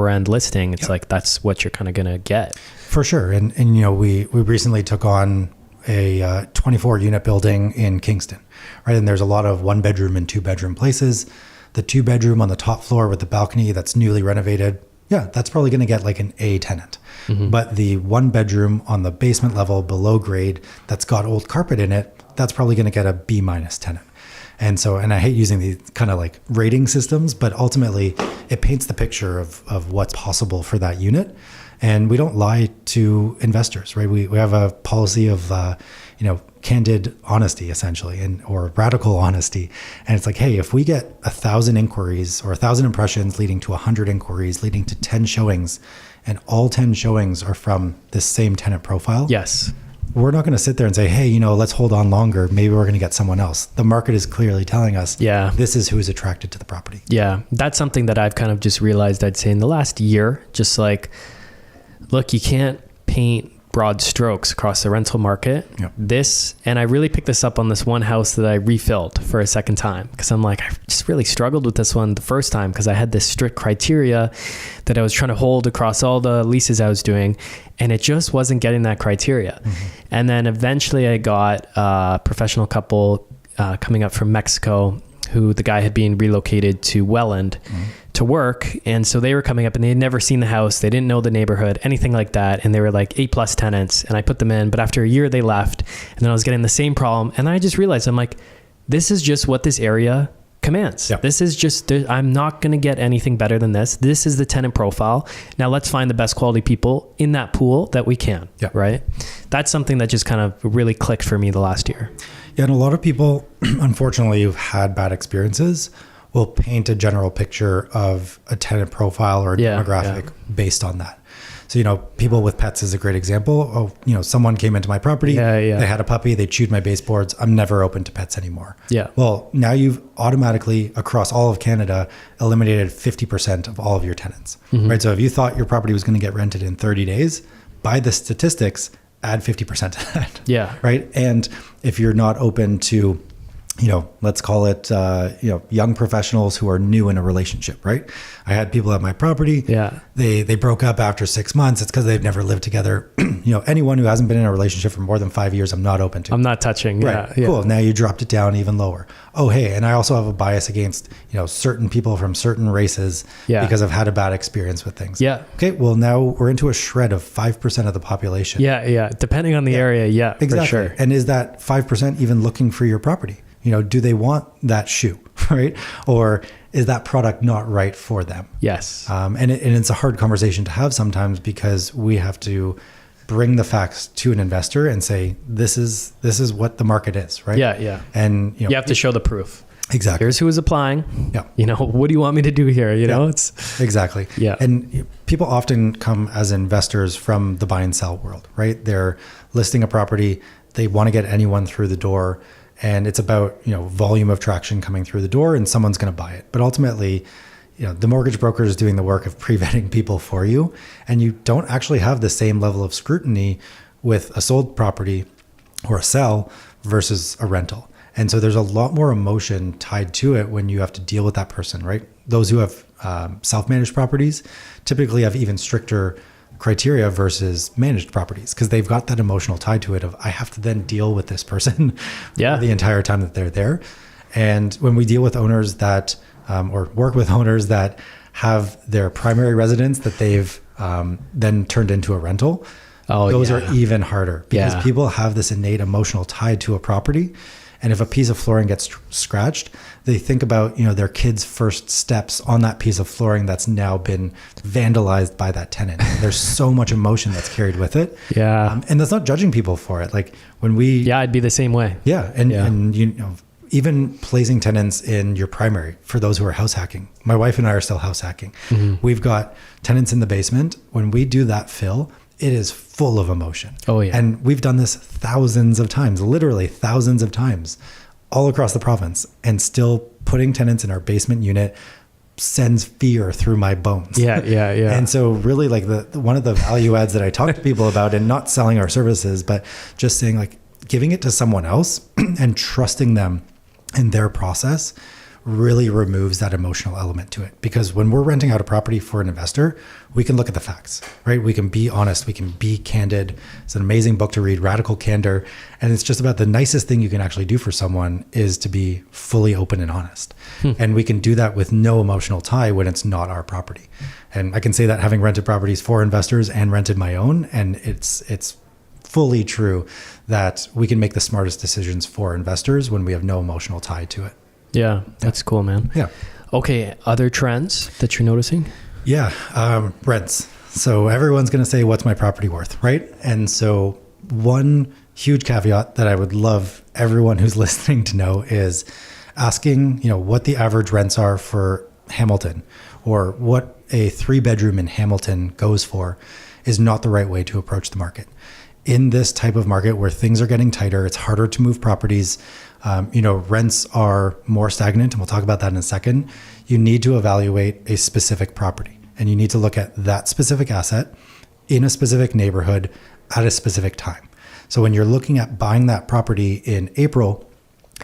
end listing, it's like that's what you're kind of going to get. For sure. And we recently took on a 24 unit building in Kingston, right? And there's a lot of 1 bedroom and 2 bedroom places. The 2 bedroom on the top floor with the balcony that's newly renovated, that's probably going to get like an A tenant. Mm-hmm. But the 1 bedroom on the basement level below grade that's got old carpet in it, that's probably going to get a B- tenant. And I hate using these kind of like rating systems, but ultimately it paints the picture of what's possible for that unit. And we don't lie to investors, right? We have a policy of, candid honesty essentially, or radical honesty. And it's like, hey, if we get 1,000 inquiries or 1,000 impressions leading to 100 inquiries, leading to 10 showings, and all 10 showings are from this same tenant profile. Yes. We're not going to sit there and say, hey, let's hold on longer. Maybe we're going to get someone else. The market is clearly telling us, this is who is attracted to the property. Yeah. That's something that I've kind of just realized, I'd say in the last year, just like, look, you can't paint broad strokes across the rental market. Yep. And I really picked this up on this one house that I refilled for a second time because I'm like, I just really struggled with this one the first time because I had this strict criteria that I was trying to hold across all the leases I was doing, and it just wasn't getting that criteria. Mm-hmm. And then eventually I got a professional couple coming up from Mexico who the guy had been relocated to Welland to work. And so they were coming up and they had never seen the house. They didn't know the neighborhood, anything like that. And they were like A+ tenants. And I put them in, but after a year they left, and then I was getting the same problem. And I just realized, I'm like, this is just what this area commands. Yep. This is just, I'm not going to get anything better than this. This is the tenant profile. Now let's find the best quality people in that pool that we can, right? That's something that just kind of really clicked for me the last year. Yeah, and a lot of people, unfortunately, who've had bad experiences will paint a general picture of a tenant profile or a demographic based on that. So, people with pets is a great example. Oh, someone came into my property, they had a puppy, they chewed my baseboards. I'm never open to pets anymore. Yeah. Well, now you've automatically, across all of Canada, eliminated 50% of all of your tenants, right? So if you thought your property was going to get rented in 30 days, by the statistics, add 50% to that. Yeah. Right. And if you're not open to, let's call it, young professionals who are new in a relationship, right? I had people at my property. Yeah. They broke up after 6 months. It's because they've never lived together. Anyone who hasn't been in a relationship for more than 5 years, I'm not open to. I'm not touching. Right. Yeah. Cool. Now you dropped it down even lower. Oh, hey. And I also have a bias against, certain people from certain races because I've had a bad experience with things. Yeah. Okay. Well, now we're into a shred of 5% of the population. Yeah. Yeah. Depending on the area. Yeah. Exactly. For sure. And is that 5% even looking for your property? Do they want that shoe, right? Or is that product not right for them? Yes. And it's a hard conversation to have sometimes because we have to bring the facts to an investor and say, this is what the market is, right? Yeah. Yeah. And you have to show the proof. Exactly. Here's who is applying. Yeah. What do you want me to do here? It's exactly. Yeah. And people often come as investors from the buy and sell world, right? They're listing a property. They want to get anyone through the door. And it's about, volume of traction coming through the door and someone's going to buy it. But ultimately, the mortgage broker is doing the work of pre-vetting people for you. And you don't actually have the same level of scrutiny with a sold property or a sell versus a rental. And so there's a lot more emotion tied to it when you have to deal with that person, right? Those who have self-managed properties typically have even stricter criteria versus managed properties because they've got that emotional tie to it of I have to then deal with this person for the entire time that they're there. And when we deal with owners that or work with owners that have their primary residence that they've then turned into a rental, those are even harder because people have this innate emotional tie to a property. And if a piece of flooring gets scratched, they think about, their kids' first steps on that piece of flooring that's now been vandalized by that tenant. There's so much emotion that's carried with it. Yeah. And that's not judging people for it. Like when we... Yeah, I'd be the same way. Yeah. And even placing tenants in your primary for those who are house hacking. My wife and I are still house hacking. We've got tenants in the basement. When we do that fill, it is full of emotion. Oh, yeah. And we've done this thousands of times, literally thousands of times all across the province. And still putting tenants in our basement unit sends fear through my bones. Yeah. And so really like the one of the value adds that I talk to people about and not selling our services, but just saying like giving it to someone else and trusting them in their process really removes that emotional element to it. Because when we're renting out a property for an investor, we can look at the facts, right? We can be honest, we can be candid. It's an amazing book to read, Radical Candor. And it's just about the nicest thing you can actually do for someone is to be fully open and honest. And we can do that with no emotional tie when it's not our property. And I can say that having rented properties for investors and rented my own, and it's fully true that we can make the smartest decisions for investors when we have no emotional tie to it. Yeah, that's cool, man. Yeah. Okay, other trends that you're noticing? Yeah, rents. So everyone's going to say, what's my property worth, right? And so one huge caveat that I would love everyone who's listening to know is asking, what the average rents are for Hamilton or what a 3-bedroom in Hamilton goes for is not the right way to approach the market. In this type of market where things are getting tighter, it's harder to move properties. Rents are more stagnant, and we'll talk about that in a second. You need to evaluate a specific property, and you need to look at that specific asset in a specific neighborhood at a specific time. So when you're looking at buying that property in April,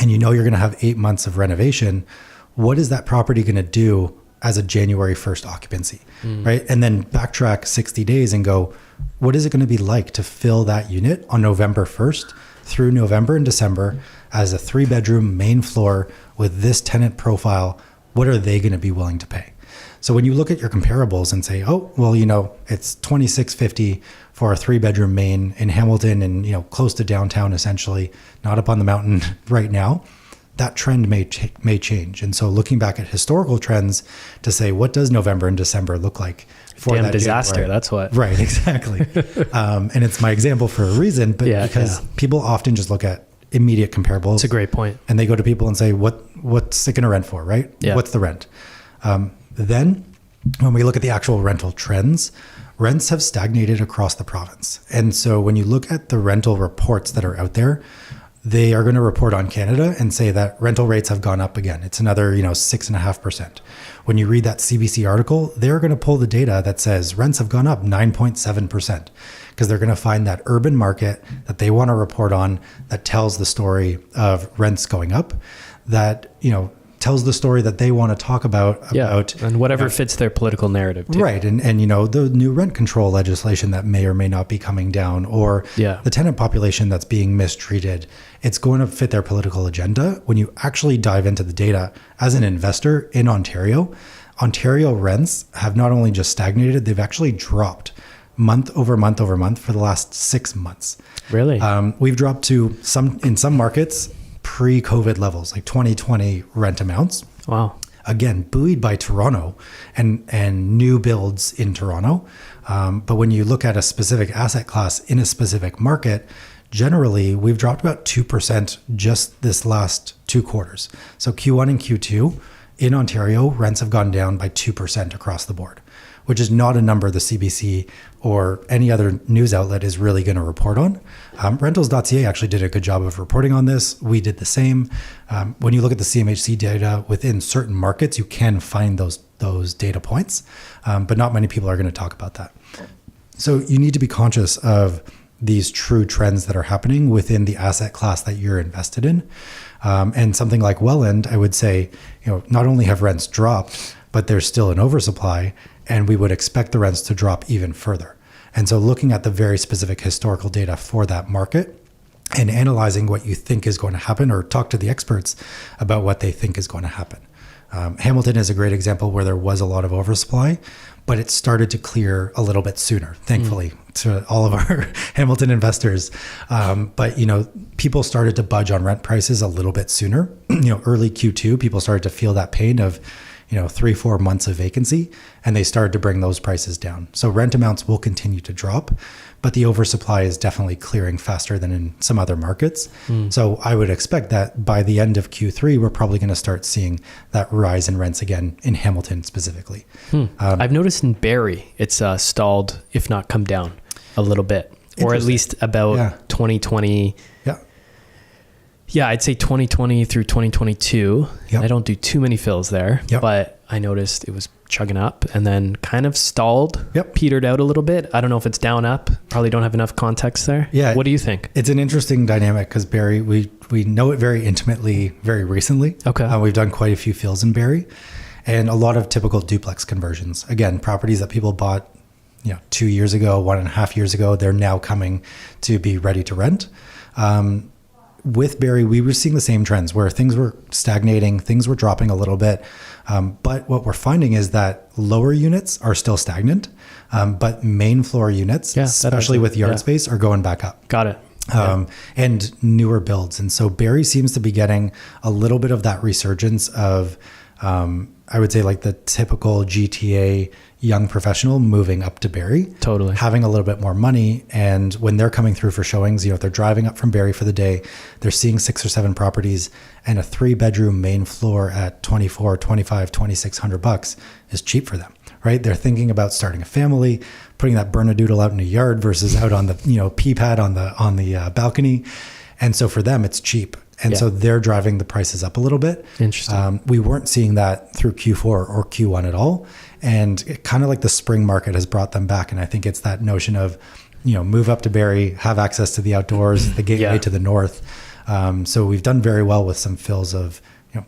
and you're going to have 8 months of renovation, what is that property going to do as a January 1st occupancy, right? And then backtrack 60 days and go, what is it going to be like to fill that unit on November 1st through November and December as a 3-bedroom main floor with this tenant profile? What are they going to be willing to pay? So when you look at your comparables and say, oh, well, it's $2,650 for a 3-bedroom main in Hamilton and, close to downtown, essentially, not up on the mountain right now, that trend may change. And so looking back at historical trends to say, what does November and December look like for Damn that disaster, January? that's what. Right, exactly. And it's my example for a reason, but because people often just look at immediate comparables. It's a great point. And they go to people and say, what what's it going to rent for, right? Yeah. What's the rent? Then when we look at the actual rental trends, rents have stagnated across the province. And so when you look at the rental reports that are out there, they are going to report on Canada and say that rental rates have gone up again. It's another, 6.5%. When you read that CBC article, they're going to pull the data that says rents have gone up 9.7%, because they're going to find that urban market that they want to report on that tells the story of rents going up, that, tells the story that they want to talk about. And whatever fits their political narrative too. Right. And the new rent control legislation that may or may not be coming down, or the tenant population that's being mistreated, it's going to fit their political agenda. When you actually dive into the data as an investor in Ontario rents have not only just stagnated, they've actually dropped month over month over month for the last 6 months. Really? We've dropped to in some markets, pre-COVID levels, like 2020 rent amounts. Wow. Again, buoyed by Toronto and new builds in Toronto. But when you look at a specific asset class in a specific market, generally we've dropped about 2% just this last 2 quarters. So Q1 and Q2 in Ontario, rents have gone down by 2% across the board, which is not a number the CBC or any other news outlet is really going to report on. Rentals.ca actually did a good job of reporting on this. We did the same. When you look at the CMHC data within certain markets, you can find those data points, but not many people are going to talk about that. So you need to be conscious of these true trends that are happening within the asset class that you're invested in. And something like Welland, I would say, not only have rents dropped, but there's still an oversupply, and we would expect the rents to drop even further. And so looking at the very specific historical data for that market and analyzing what you think is going to happen, or talk to the experts about what they think is going to happen. Hamilton is a great example where there was a lot of oversupply, but it started to clear a little bit sooner, thankfully, to all of our Hamilton investors. But, people started to budge on rent prices a little bit sooner. Early Q2, people started to feel that pain of 3-4 months of vacancy, and they started to bring those prices down. So rent amounts will continue to drop, but the oversupply is definitely clearing faster than in some other markets. So I would expect that by the end of Q3, we're probably going to start seeing that rise in rents again in Hamilton specifically. I've noticed in Barrie, it's stalled, if not come down a little bit, or at least about 2020. Yeah, I'd say 2020 through 2022. I don't do too many fills there, but I noticed it was chugging up and then kind of stalled, petered out a little bit. I don't know if it's down, up. Probably don't have enough context there. Yeah. What do you think? It's an interesting dynamic because Barrie, we know it very intimately, very recently. Okay. We've done quite a few fills in Barrie, and a lot of typical duplex conversions. Again, properties that people bought 2 years ago, 1.5 years ago, they're now coming to be ready to rent. With Barrie, we were seeing the same trends where things were stagnating, things were dropping a little bit. But what we're finding is that lower units are still stagnant, but main floor units, especially with yard space, are going back up. Got it. And newer builds. And so Barrie seems to be getting a little bit of that resurgence of, I would say, like the typical GTA young professional moving up to Barrie, totally having a little bit more money. And when they're coming through for showings, if they're driving up from Barrie for the day, they're seeing 6 or 7 properties, and a 3-bedroom main floor at $2,400, $2,500, $2,600 is cheap for them, right? They're thinking about starting a family, putting that Bernedoodle out in a yard versus out on the pea pad on the balcony. And so for them, it's cheap. And so they're driving the prices up a little bit. Interesting. We weren't seeing that through Q4 or Q1 at all. And it kind of like the spring market has brought them back. And I think it's that notion of, move up to Barrie, have access to the outdoors, the gateway to the north. So we've done very well with some fills of,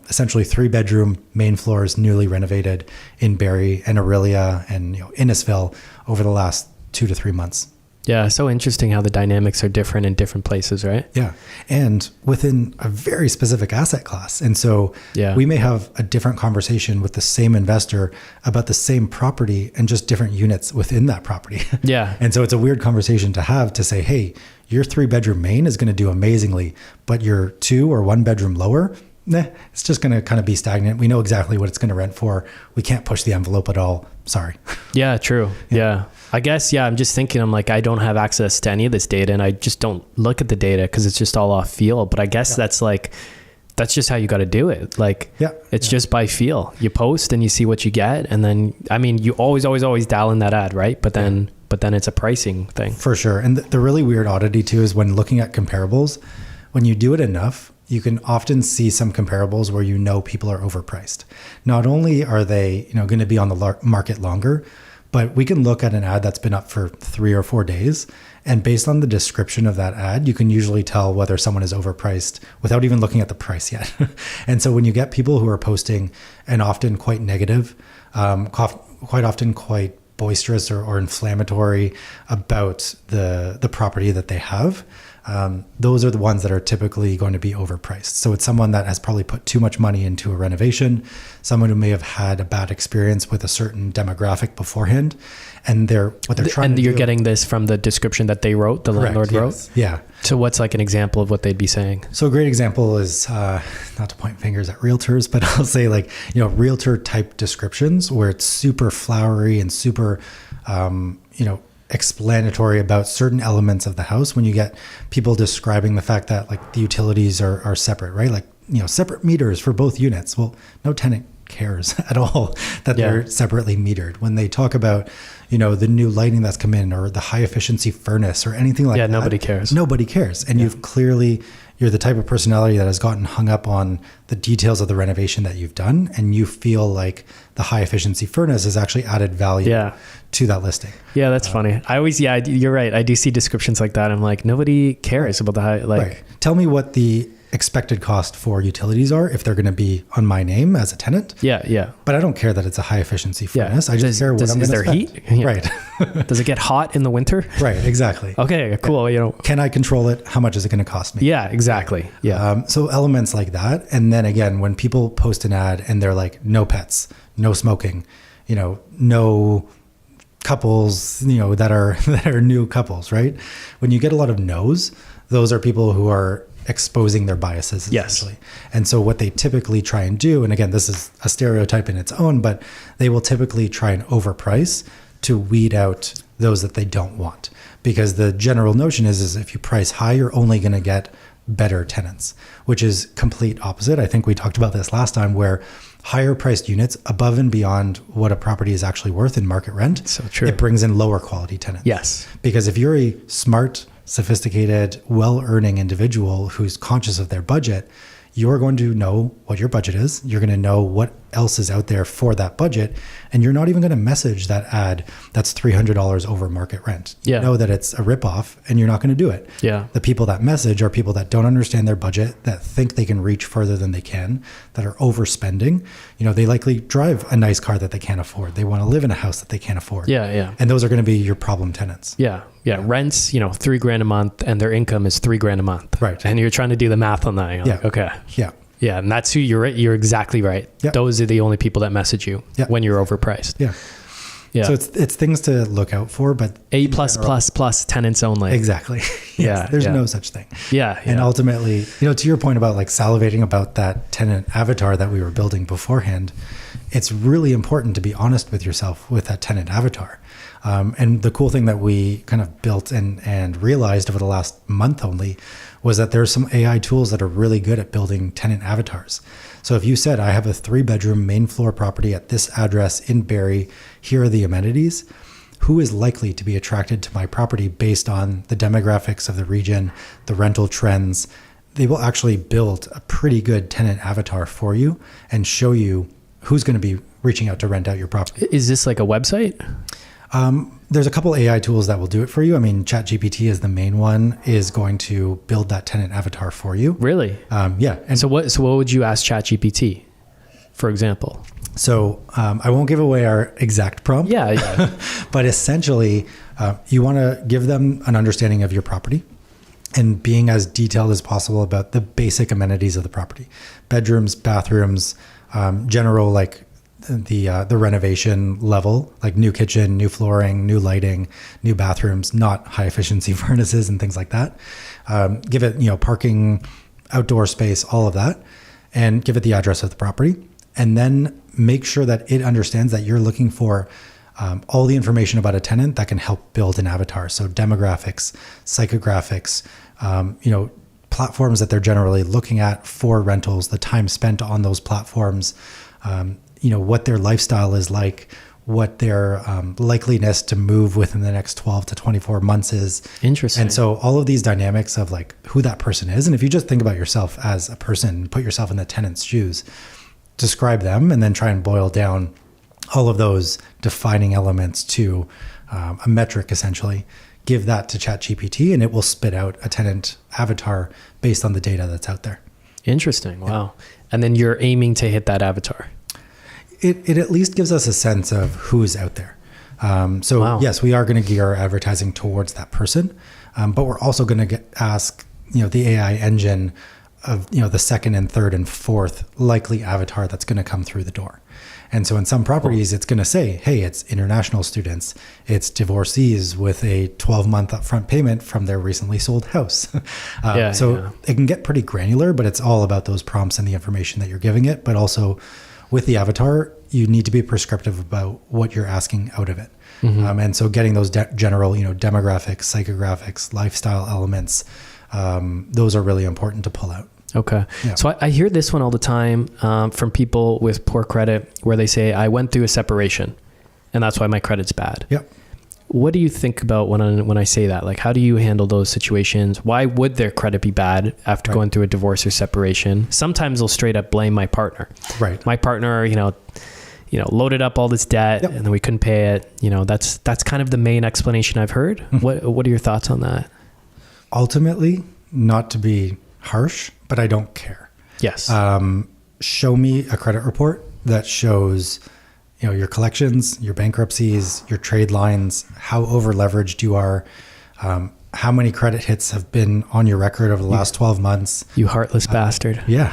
essentially 3-bedroom main floors, newly renovated in Barrie and Aurelia and, Innisfil over the last 2 to 3 months. Yeah, so interesting how the dynamics are different in different places, right? Yeah, and within a very specific asset class. And so we may have a different conversation with the same investor about the same property and just different units within that property. Yeah. And so it's a weird conversation to have, to say, hey, your 3-bedroom main is going to do amazingly, but your 2 or 1-bedroom lower, it's just going to kind of be stagnant. We know exactly what it's going to rent for. We can't push the envelope at all. Sorry. Yeah, true. Yeah. I guess, I'm just thinking, I'm like, I don't have access to any of this data, and I just don't look at the data because it's just all off field. But I guess that's like that's just how you got to do it. Like, it's just by feel. You post and you see what you get. And then, I mean, you always dial in that ad, right? But then it's a pricing thing. For sure. And the really weird oddity too is when looking at comparables, when you do it enough, you can often see some comparables where people are overpriced. Not only are they, going to be on the market longer, but we can look at an ad that's been up for 3 or 4 days. And based on the description of that ad, you can usually tell whether someone is overpriced without even looking at the price yet. And so when you get people who are posting and often quite negative, quite often quite boisterous or inflammatory about the property that they have, those are the ones that are typically going to be overpriced. So it's someone that has probably put too much money into a renovation, someone who may have had a bad experience with a certain demographic beforehand, and you're getting this from the description that they wrote, the landlord wrote? Yeah. So what's like an example of what they'd be saying? So a great example is, not to point fingers at realtors, but I'll say realtor type descriptions where it's super flowery and super, explanatory about certain elements of the house. When you get people describing the fact that like the utilities are separate, right? Like, separate meters for both units. Well, no tenant cares at all that they're separately metered. When they talk about, the new lighting that's come in or the high efficiency furnace or anything like that. Yeah, nobody cares. Nobody cares. And you're the type of personality that has gotten hung up on the details of the renovation that you've done. And you feel like the high efficiency furnace has actually added value to that listing. Yeah, that's funny. You're right. I do see descriptions like that. I'm like, nobody cares about the high, right. Tell me what the expected cost for utilities are if they're going to be on my name as a tenant. Yeah. But I don't care that it's a high efficiency furnace. I just care what I'm going to spend. Is there heat? Yeah. Right. Does it get hot in the winter? Right. Exactly. Okay, cool. Can I control it? How much is it going to cost me? Yeah, exactly. Yeah. So elements like that. And then again, when people post an ad and they're like, no pets, no smoking, no couples, that are new couples, right? When you get a lot of no's, those are people who are exposing their biases essentially. Yes. And so what they typically try and do, and again, this is a stereotype in its own, but they will typically try and overprice to weed out those that they don't want. Because the general notion is if you price high, you're only going to get better tenants, which is complete opposite. I think we talked about this last time where higher priced units above and beyond what a property is actually worth in market rent, so true. It brings in lower quality tenants. Yes. Because if you're a smart, sophisticated, well-earning individual who's conscious of their budget, you're going to know what your budget is. You're going to know what else is out there for that budget. And you're not even going to message that ad that's $300 over market rent. You know that it's a ripoff and you're not going to do it. Yeah. The people that message are people that don't understand their budget, that think they can reach further than they can, that are overspending. They likely drive a nice car that they can't afford. They want to live in a house that they can't afford. Yeah. And those are going to be your problem tenants. Yeah. Rents, $3,000 a month and their income is $3,000 a month. Right. And you're trying to do the math on that. You're like, okay. Yeah. Yeah. And that's who you're exactly right. Yep. Those are the only people that message you when you're overpriced. Yeah. Yeah. So it's things to look out for, but A+++ tenants only. Exactly. Yes, there's no such thing. Yeah. And ultimately, to your point about like salivating about that tenant avatar that we were building beforehand, it's really important to be honest with yourself with that tenant avatar. And the cool thing that we kind of built and realized over the last month only was that there's some AI tools that are really good at building tenant avatars. So if you said, I have a 3-bedroom main floor property at this address in Barrie, here are the amenities, who is likely to be attracted to my property based on the demographics of the region, the rental trends, they will actually build a pretty good tenant avatar for you and show you who's going to be reaching out to rent out your property. Is this like a website? There's a couple AI tools that will do it for you. I mean, ChatGPT is the main one, is going to build that tenant avatar for you. Really? Yeah. And so what would you ask ChatGPT, for example? So I won't give away our exact prompt. Yeah. But essentially, you want to give them an understanding of your property and being as detailed as possible about the basic amenities of the property. Bedrooms, bathrooms, general like the renovation level, like new kitchen, new flooring, new lighting, new bathrooms, not high efficiency furnaces and things like that. Give it, parking, outdoor space, all of that, and give it the address of the property. And then make sure that it understands that you're looking for all the information about a tenant that can help build an avatar. So demographics, psychographics, platforms that they're generally looking at for rentals, the time spent on those platforms, what their lifestyle is like, what their likeliness to move within the next 12 to 24 months is. Interesting. And so all of these dynamics of like who that person is. And if you just think about yourself as a person, put yourself in the tenant's shoes, describe them, and then try and boil down all of those defining elements to a metric, essentially. Give that to ChatGPT and it will spit out a tenant avatar based on the data that's out there. Interesting. Wow. And then you're aiming to hit that avatar. It at least gives us a sense of who's out there. So yes, we are going to gear our advertising towards that person, but we're also going to ask, the AI engine of, the second and third and fourth likely avatar that's going to come through the door. And so in some properties, it's going to say, hey, it's international students, it's divorcees with a 12-month upfront payment from their recently sold house. It can get pretty granular, but it's all about those prompts and the information that you're giving it. But also with the avatar, you need to be prescriptive about what you're asking out of it. Mm-hmm. And so getting those general, demographics, psychographics, lifestyle elements, those are really important to pull out. Okay. Yeah. So I hear this one all the time from people with poor credit where they say, I went through a separation and that's why my credit's bad. Yep. What do you think about when I say that? Like, how do you handle those situations? Why would their credit be bad after going through a divorce or separation? Sometimes they'll straight up blame my partner. Right. My partner, loaded up all this debt and then we couldn't pay it. That's kind of the main explanation I've heard. What are your thoughts on that? Ultimately, not to be harsh, but I don't care. Yes. Show me a credit report that shows, your collections, your bankruptcies, your trade lines, how over leveraged you are, how many credit hits have been on your record over the last 12 months. You heartless bastard. Yeah.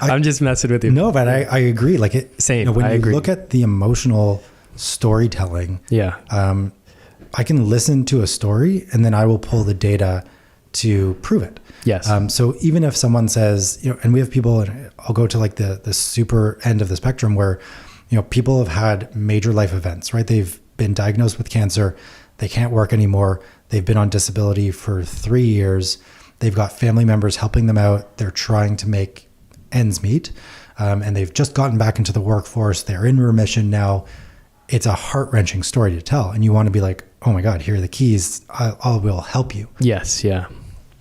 I'm just messing with you. No, but I agree. Like same. When you look at the emotional storytelling, I can listen to a story and then I will pull the data to prove it. Yes. So even if someone says, and we have people, and I'll go to like the super end of the spectrum where, people have had major life events, right? They've been diagnosed with cancer. They can't work anymore. They've been on disability for 3 years. They've got family members helping them out. They're trying to make ends meet. And they've just gotten back into the workforce. They're in remission now. It's a heart-wrenching story to tell. And you want to be like, oh my God, here are the keys. I will help you. Yes. Yeah.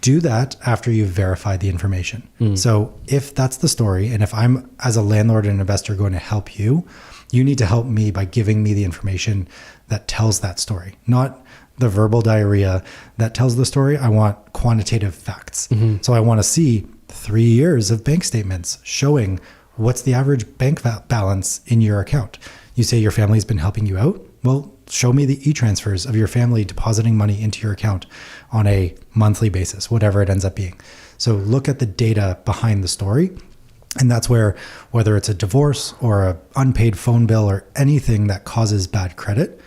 Do that after you've verified the information. So if that's the story, and if I'm, as a landlord and investor, going to help you, you need to help me by giving me the information that tells that story, not the verbal diarrhea that tells the story. I want quantitative facts. Mm-hmm. So I want to see 3 years of bank statements showing what's the average bank balance in your account. You say your family's been helping you out. Well, show me the e-transfers of your family depositing money into your account on a monthly basis, whatever it ends up being. So look at the data behind the story. And that's where, whether it's a divorce or a unpaid phone bill or anything that causes bad credit,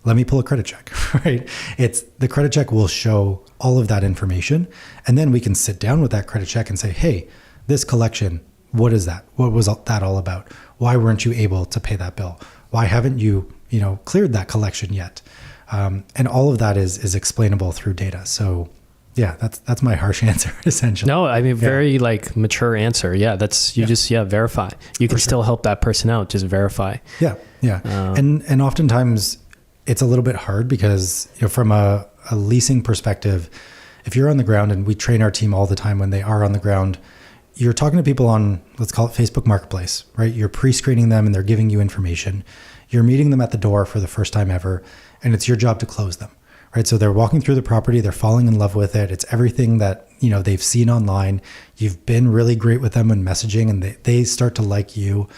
let me pull a credit check, right? The credit check will show all of that information. And then we can sit down with that credit check and say, hey, this collection, what is that? What was that all about? Why weren't you able to pay that bill? Why haven't you, cleared that collection yet? And all of that is explainable through data. So yeah, that's my harsh answer, essentially. No, I mean, very mature answer. Yeah. Just verify. You can still help that person out. Just verify. Yeah. Yeah. And oftentimes it's a little bit hard because from a leasing perspective, if you're on the ground, and we train our team all the time when they are on the ground, you're talking to people on, let's call it Facebook Marketplace, right? You're pre-screening them and they're giving you information. You're meeting them at the door for the first time ever, and it's your job to close them, right? So they're walking through the property, they're falling in love with it. It's everything that, they've seen online. You've been really great with them in messaging, and they start to like you.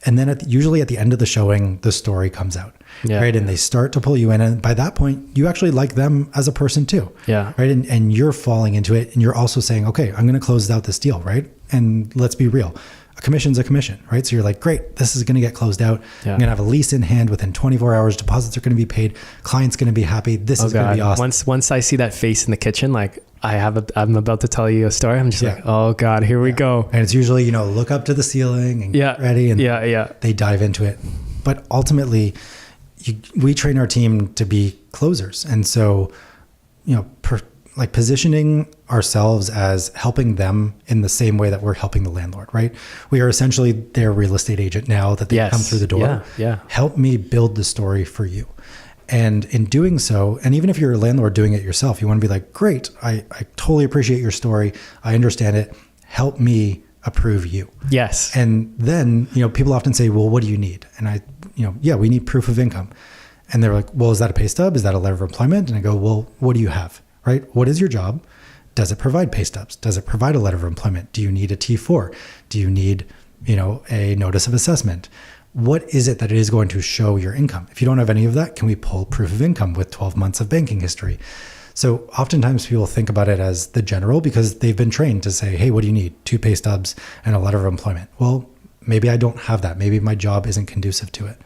And then usually at the end of the showing, the story comes out, right? And they start to pull you in. And by that point, you actually like them as a person too, right? And you're falling into it, and you're also saying, okay, I'm going to close out this deal, right? And let's be real. A commission's a commission, right? So you're like, great, this is going to get closed out. I'm going to have a lease in hand within 24 hours. Deposits are going to be paid. Client's going to be happy. This is going to be awesome. Once I see that face in the kitchen, like I'm about to tell you a story. I'm just like, oh God, here we go. And it's usually, look up to the ceiling and get ready, and they dive into it. But ultimately, we train our team to be closers. And so, like positioning ourselves as helping them in the same way that we're helping the landlord, right? We are essentially their real estate agent now that they come through the door. Yeah. Help me build the story for you. And in doing so, and even if you're a landlord doing it yourself, you want to be like, great, I totally appreciate your story. I understand it. Help me approve you. Yes. And then, people often say, well, what do you need? And we need proof of income. And they're like, well, is that a pay stub? Is that a letter of employment? And I go, well, what do you have? Right? What is your job? Does it provide pay stubs? Does it provide a letter of employment? Do you need a T4? Do you need, a notice of assessment? What is it that it is going to show your income? If you don't have any of that, can we pull proof of income with 12 months of banking history? So oftentimes people think about it as the general because they've been trained to say, hey, what do you need? 2 pay stubs and a letter of employment. Well, maybe I don't have that. Maybe my job isn't conducive to it.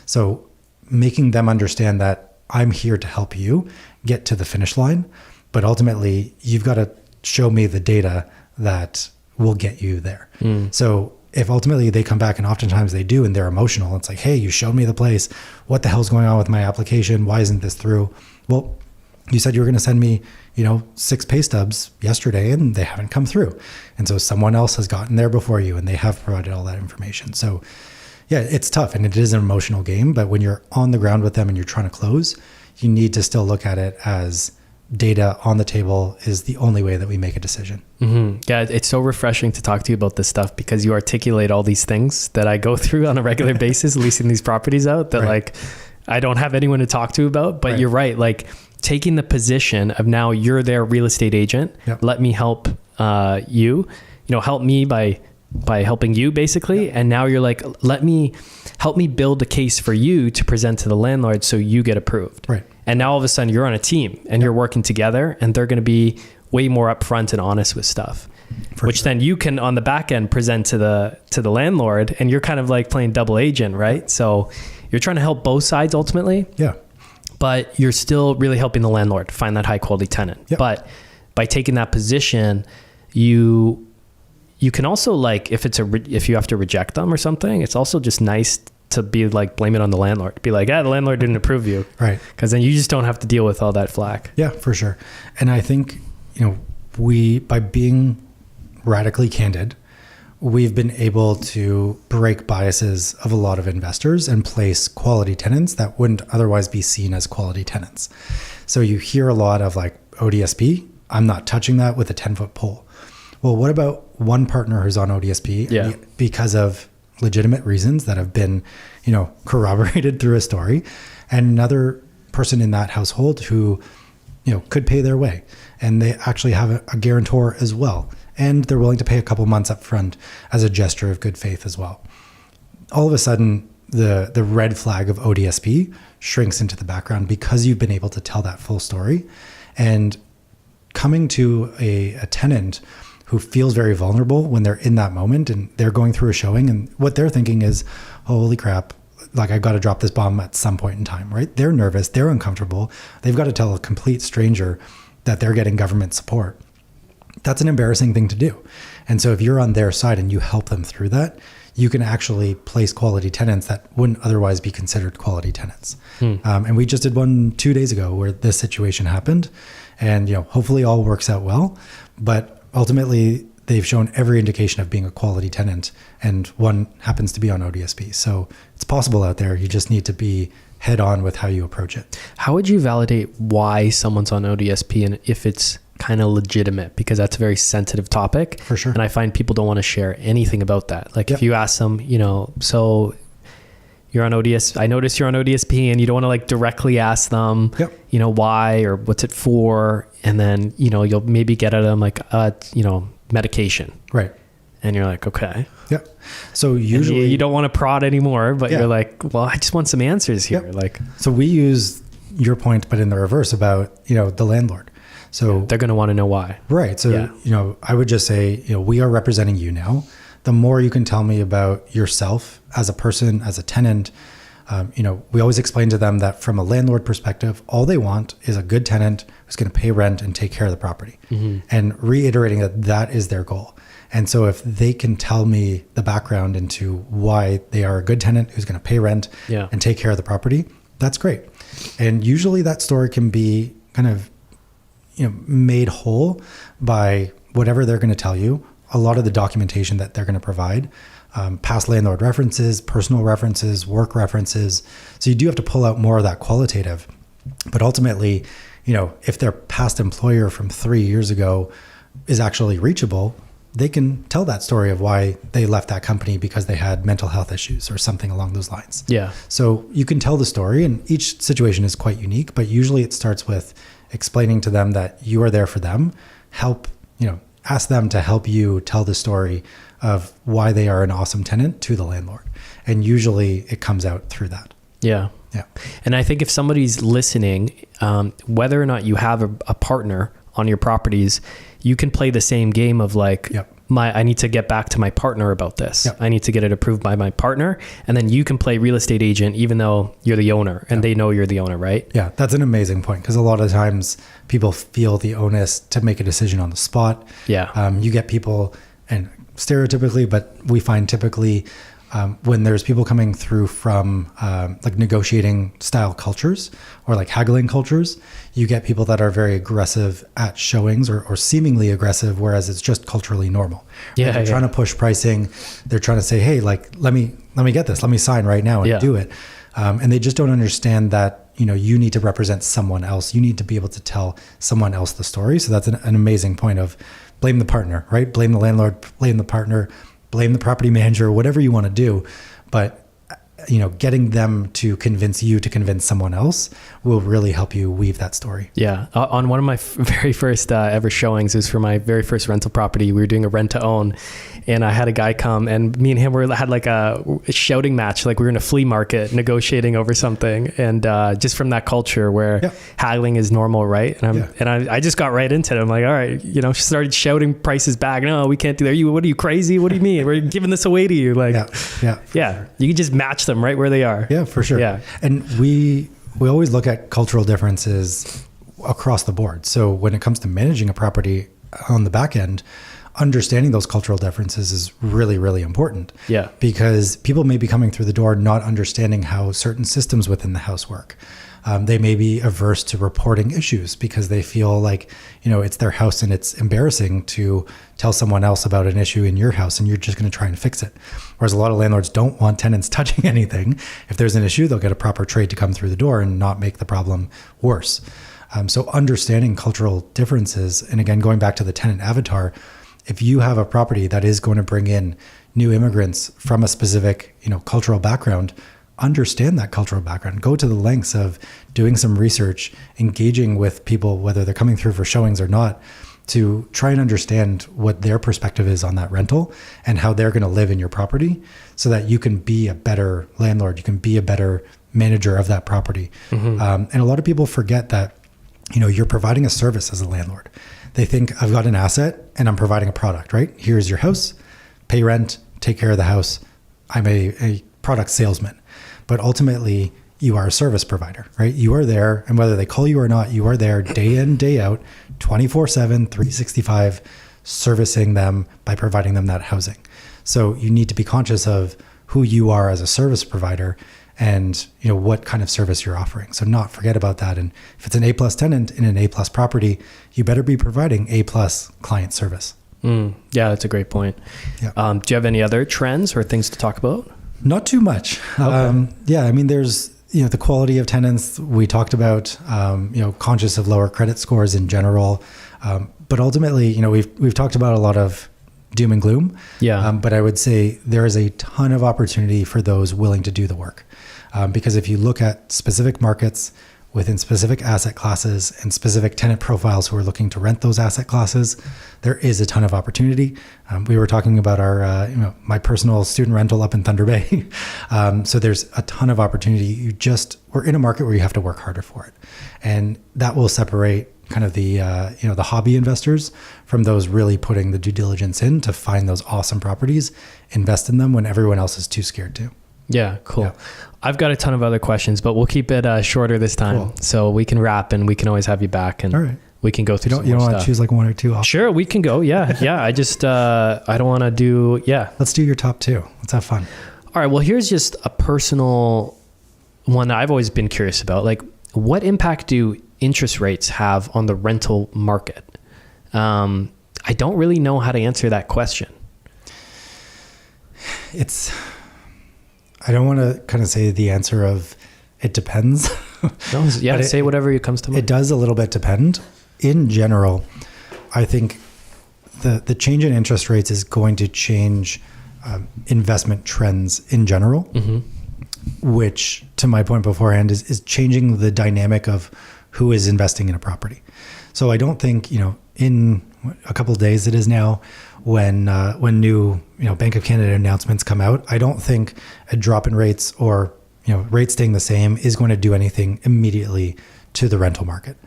So making them understand that I'm here to help you get to the finish line, but ultimately you've got to show me the data that will get you there. So if ultimately they come back, and oftentimes they do, and they're emotional, it's like, hey, you showed me the place. What the hell's going on with my application? Why isn't this through? Well, you said you were going to send me, 6 pay stubs yesterday and they haven't come through. And so someone else has gotten there before you and they have provided all that information. So yeah, it's tough and it is an emotional game, but when you're on the ground with them and you're trying to close, you need to still look at it as data on the table is the only way that we make a decision. Mm-hmm. Yeah, it's so refreshing to talk to you about this stuff because you articulate all these things that I go through on a regular basis, leasing these properties out that like I don't have anyone to talk to about, but you're right. Like taking the position of now you're their real estate agent. Yep. Let me help you, help me by helping you basically. Yep. And now you're like, help me build a case for you to present to the landlord so you get approved. Right. And now all of a sudden you're on a team and you're working together and they're going to be way more upfront and honest with stuff, which then you can on the back end present to the landlord, and you're kind of like playing double agent, right? So you're trying to help both sides ultimately. Yeah. But you're still really helping the landlord find that high quality tenant. Yep. But by taking that position, you can also like, if you have to reject them or something, it's also just nice to be like, blame it on the landlord. Be like, the landlord didn't approve you. Right. Because then you just don't have to deal with all that flack. Yeah, for sure. And I think, by being radically candid, we've been able to break biases of a lot of investors and place quality tenants that wouldn't otherwise be seen as quality tenants. So you hear a lot of like ODSP, I'm not touching that with a 10-foot pole. Well, what about one partner who's on ODSP because of legitimate reasons that have been, corroborated through a story, and another person in that household who, could pay their way, and they actually have a guarantor as well, and they're willing to pay a couple months up front as a gesture of good faith as well. All of a sudden, the red flag of ODSP shrinks into the background because you've been able to tell that full story. And coming to a tenant who feels very vulnerable when they're in that moment and they're going through a showing, and what they're thinking is, holy crap, like I've got to drop this bomb at some point in time, right? They're nervous, they're uncomfortable. They've got to tell a complete stranger that they're getting government support. That's an embarrassing thing to do. And so if you're on their side and you help them through that, you can actually place quality tenants that wouldn't otherwise be considered quality tenants. And we just did one 2 days ago where this situation happened, and hopefully all works out well. But ultimately, they've shown every indication of being a quality tenant, and one happens to be on ODSP. So it's possible out there. You just need to be head on with how you approach it. How would you validate why someone's on ODSP and if it's kind of legitimate? Because that's a very sensitive topic. For sure. And I find people don't want to share anything about that. Like if you ask them, so you're on ODS, I noticed you're on ODSP, and you don't want to like directly ask them, why or what's it for. And then, you'll maybe get at them like, medication. Right. And you're like, okay. Yeah. So usually you don't want to prod anymore, but you're like, well, I just want some answers here. Yep. Like, so we use your point, but in the reverse about, the landlord. So they're going to want to know why. Right. So, I would just say, we are representing you now. The more you can tell me about yourself as a person, as a tenant, we always explain to them that from a landlord perspective, all they want is a good tenant who's going to pay rent and take care of the property, and reiterating that that is their goal. And so if they can tell me the background into why they are a good tenant who's going to pay rent and take care of the property, that's great. And usually that story can be kind of, made whole by whatever they're going to tell you, a lot of the documentation that they're going to provide, past landlord references, personal references, work references. So you do have to pull out more of that qualitative. But ultimately, if their past employer from 3 years ago is actually reachable, they can tell that story of why they left that company because they had mental health issues or something along those lines. Yeah. So you can tell the story, and each situation is quite unique, but usually it starts with explaining to them that you are there for them, ask them to help you tell the story of why they are an awesome tenant to the landlord. And usually it comes out through that. Yeah. Yeah. And I think if somebody's listening, whether or not you have a partner on your properties, you can play the same game of like, I need to get back to my partner about this. I need to get it approved by my partner. And then you can play real estate agent, even though you're the owner and they know you're the owner, right? Yeah, that's an amazing point, because a lot of times people feel the onus to make a decision on the spot. Yeah. You get people, and stereotypically, but we find typically when there's people coming through from like negotiating style cultures or like haggling cultures, you get people that are very aggressive at showings or seemingly aggressive, whereas it's just culturally normal. Yeah, They're trying to push pricing. They're trying to say, hey, like, let me get this. Let me sign right now and do it. And they just don't understand that, you need to represent someone else. You need to be able to tell someone else the story. So that's an amazing point of blame the partner, right? Blame the landlord, blame the partner, blame the property manager, whatever you want to do. But, getting them to convince you to convince someone else will really help you weave that story. Yeah. On one of my very first ever showings, it was for my very first rental property. We were doing a rent to own, and I had a guy come, and me and him had like a shouting match. Like we were in a flea market negotiating over something. And just from that culture where haggling is normal, right? And I just got right into it. I'm like, all right, she started shouting prices back. No, we can't do that. What are you, crazy? What do you mean? We're giving this away to you. Like, yeah. You can just match them right where they are. Yeah, for sure. Yeah. And we always look at cultural differences across the board. So when it comes to managing a property on the back end, understanding those cultural differences is really, really important. Yeah. Because people may be coming through the door not understanding how certain systems within the house work. They may be averse to reporting issues because they feel like, it's their house and it's embarrassing to tell someone else about an issue in your house and you're just going to try and fix it. Whereas a lot of landlords don't want tenants touching anything. If there's an issue, they'll get a proper trade to come through the door and not make the problem worse. So understanding cultural differences, and again, going back to the tenant avatar, if you have a property that is going to bring in new immigrants from a specific, cultural background, understand that cultural background. Go to the lengths of doing some research, engaging with people, whether they're coming through for showings or not, to try and understand what their perspective is on that rental and how they're going to live in your property so that you can be a better landlord. You can be a better manager of that property. Mm-hmm. And a lot of people forget that, you're providing a service as a landlord. They think I've got an asset and I'm providing a product, right? Here's your house, pay rent, take care of the house. I'm a product salesman. But ultimately, you are a service provider, right? You are there, and whether they call you or not, you are there day in, day out, 24/7, 365, servicing them by providing them that housing. So you need to be conscious of who you are as a service provider and what kind of service you're offering. So not forget about that. And if it's an A+ tenant in an A+ property, you better be providing A+ client service. Yeah, that's a great point. Yeah. Do you have any other trends or things to talk about? Not too much. Okay. There's, the quality of tenants we talked about, conscious of lower credit scores in general. But ultimately, we've talked about a lot of doom and gloom. Yeah. But I would say there is a ton of opportunity for those willing to do the work. Because if you look at specific markets within specific asset classes and specific tenant profiles who are looking to rent those asset classes, there is a ton of opportunity. We were talking about our, my personal student rental up in Thunder Bay. So there's a ton of opportunity. We're in a market where you have to work harder for it. And that will separate kind of the, the hobby investors from those really putting the due diligence in to find those awesome properties, invest in them when everyone else is too scared to. Yeah, cool. Yeah. I've got a ton of other questions, but we'll keep it shorter this time. Cool. So we can wrap and we can always have you back and all right. We can go through You don't want to choose like one or two off? Sure, we can go. Yeah. I just, I don't want to do, Let's do your top two. Let's have fun. All right. Well, here's just a personal one that I've always been curious about. Like, what impact do interest rates have on the rental market? I don't really know how to answer that question. I don't want to kind of say the answer of it depends. No, yeah, say whatever comes to mind. It does a little bit depend. In general, I think the change in interest rates is going to change investment trends in general, which, to my point beforehand, is changing the dynamic of who is investing in a property. So I don't think, in a couple of days it is now, when new Bank of Canada announcements come out, I don't think a drop in rates or rates staying the same is going to do anything immediately to the rental market.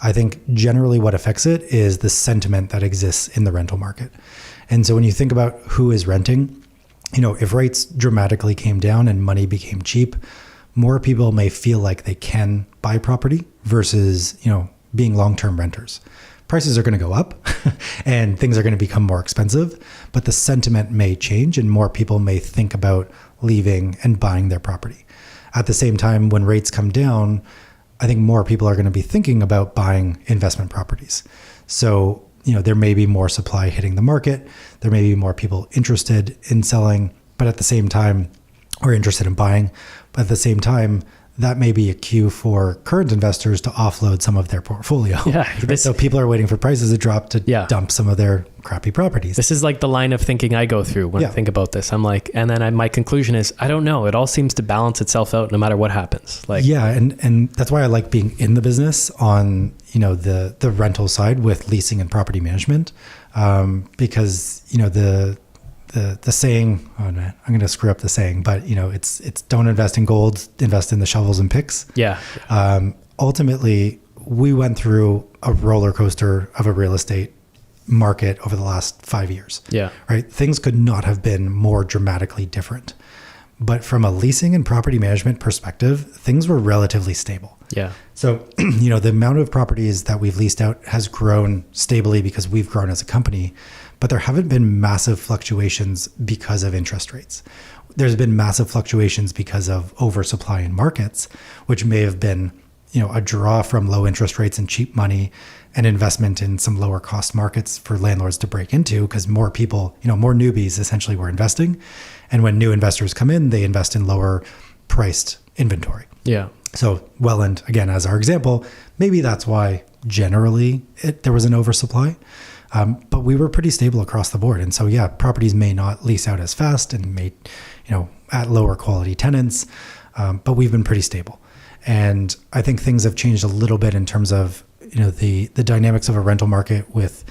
I think generally what affects it is the sentiment that exists in the rental market. And so when you think about who is renting, if rates dramatically came down and money became cheap, more people may feel like they can buy property versus, being long-term renters. Prices are going to go up and things are going to become more expensive, but the sentiment may change and more people may think about leaving and buying their property. At the same time, when rates come down, I think more people are going to be thinking about buying investment properties. So, there may be more supply hitting the market. There may be more people interested in selling, but at the same time, or interested in buying, but at the same time, that may be a cue for current investors to offload some of their portfolio. Yeah. So people are waiting for prices to drop to dump some of their crappy properties. This is like the line of thinking I go through when I think about this. I'm like, and then my conclusion is, I don't know. It all seems to balance itself out no matter what happens. And that's why I like being in the business on, the rental side with leasing and property management. Because, the saying, oh man, I'm going to screw up the saying, but it's don't invest in gold, invest in the shovels and picks. Yeah. Ultimately, we went through a roller coaster of a real estate market over the last 5 years. Yeah. Right. Things could not have been more dramatically different. But from a leasing and property management perspective, things were relatively stable. Yeah. So, the amount of properties that we've leased out has grown stably because we've grown as a company, but there haven't been massive fluctuations because of interest rates. There's been massive fluctuations because of oversupply in markets, which may have been, a draw from low interest rates and cheap money and investment in some lower cost markets for landlords to break into because more people, more newbies essentially were investing. And when new investors come in, they invest in lower priced inventory. Yeah. So Welland, again, as our example, maybe that's why generally there was an oversupply. But we were pretty stable across the board. And so, properties may not lease out as fast and may, at lower quality tenants, but we've been pretty stable. And I think things have changed a little bit in terms of, the dynamics of a rental market with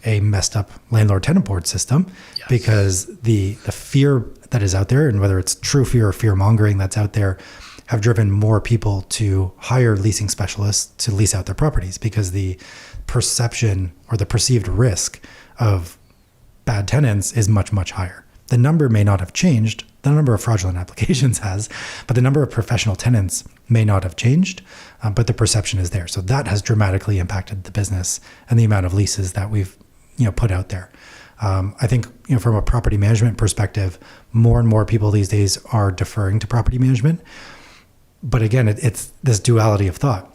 a messed up landlord-tenant board system, because the fear that is out there, and whether it's true fear or fear-mongering that's out there, have driven more people to hire leasing specialists to lease out their properties because the perception or the perceived risk of bad tenants is much, much higher. The number may not have changed. The number of fraudulent applications has, but the number of professional tenants may not have changed, but the perception is there. So that has dramatically impacted the business and the amount of leases that we've, put out there. I think, from a property management perspective, more and more people these days are deferring to property management. But again, it's this duality of thought.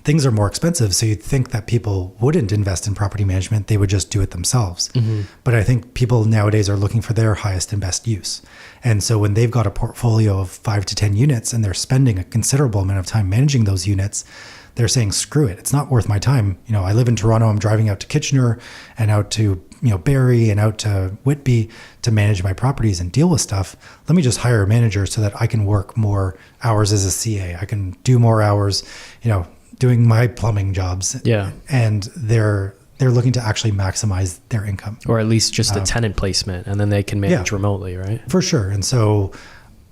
Things are more expensive, so you'd think that people wouldn't invest in property management. They would just do it themselves. Mm-hmm. But I think people nowadays are looking for their highest and best use. And so when they've got a portfolio of 5 to 10 units and they're spending a considerable amount of time managing those units, they're saying, screw it. It's not worth my time. I live in Toronto. I'm driving out to Kitchener and out to, Barrie and out to Whitby to manage my properties and deal with stuff. Let me just hire a manager so that I can work more hours as a CA. I can do more hours, doing my plumbing jobs. Yeah. And they're looking to actually maximize their income. Or at least just a tenant placement, and then they can manage remotely, right? For sure. And so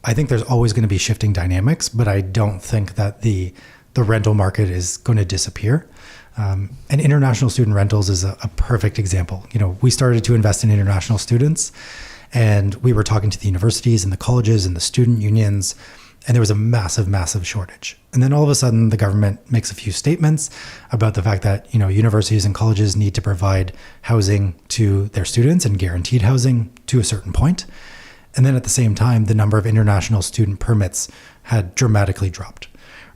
I think there's always going to be shifting dynamics, but I don't think that the rental market is going to disappear. And international student rentals is a perfect example. We started to invest in international students, and we were talking to the universities and the colleges and the student unions, and there was a massive, massive shortage. And then all of a sudden, the government makes a few statements about the fact that, universities and colleges need to provide housing to their students and guaranteed housing to a certain point. And then at the same time, the number of international student permits had dramatically dropped,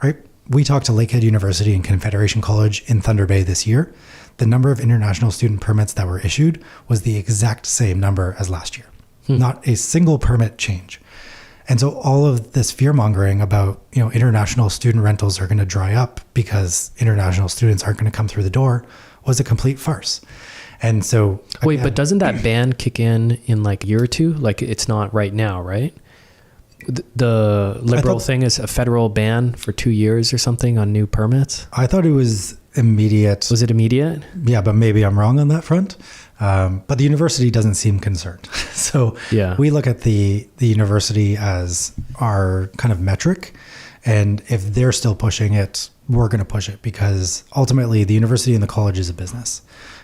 right? we talked to Lakehead University and Confederation College in Thunder Bay this year. The number of international student permits that were issued was the exact same number as last year. Not a single permit change. And so all of this fear mongering about, international student rentals are going to dry up because international students aren't going to come through the door was a complete farce. And so... Wait, but doesn't that ban kick in like a year or two? Like it's not right now, right? The Liberal thing is a federal ban for 2 years or something on new permits. I thought it was immediate. Was it immediate? Yeah, but maybe I'm wrong on that front. But the university doesn't seem concerned. So we look at the university as our kind of metric. And if they're still pushing it, we're going to push it because ultimately the university and the college is a business.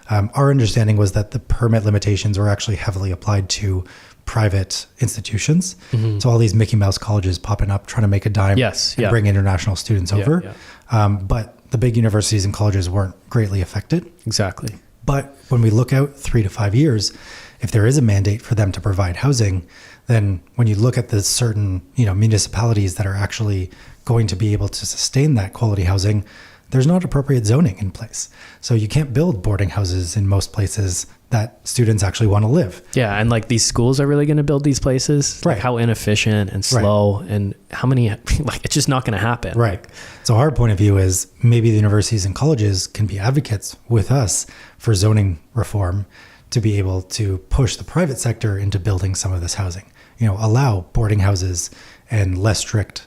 Our understanding was that the permit limitations were actually heavily applied to private institutions. So all these Mickey Mouse colleges popping up, trying to make a dime and bring international students over. But the big universities and colleges weren't greatly affected. Exactly. But when we look out 3 to 5 years, if there is a mandate for them to provide housing, then when you look at the certain, municipalities that are actually going to be able to sustain that quality housing, there's not appropriate zoning in place. So you can't build boarding houses in most places that students actually want to live. Yeah. And like these schools are really going to build these places. Right. Like how inefficient and slow and how many, like it's just not going to happen. Right. So our point of view is maybe the universities and colleges can be advocates with us for zoning reform to be able to push the private sector into building some of this housing, allow boarding houses and less strict,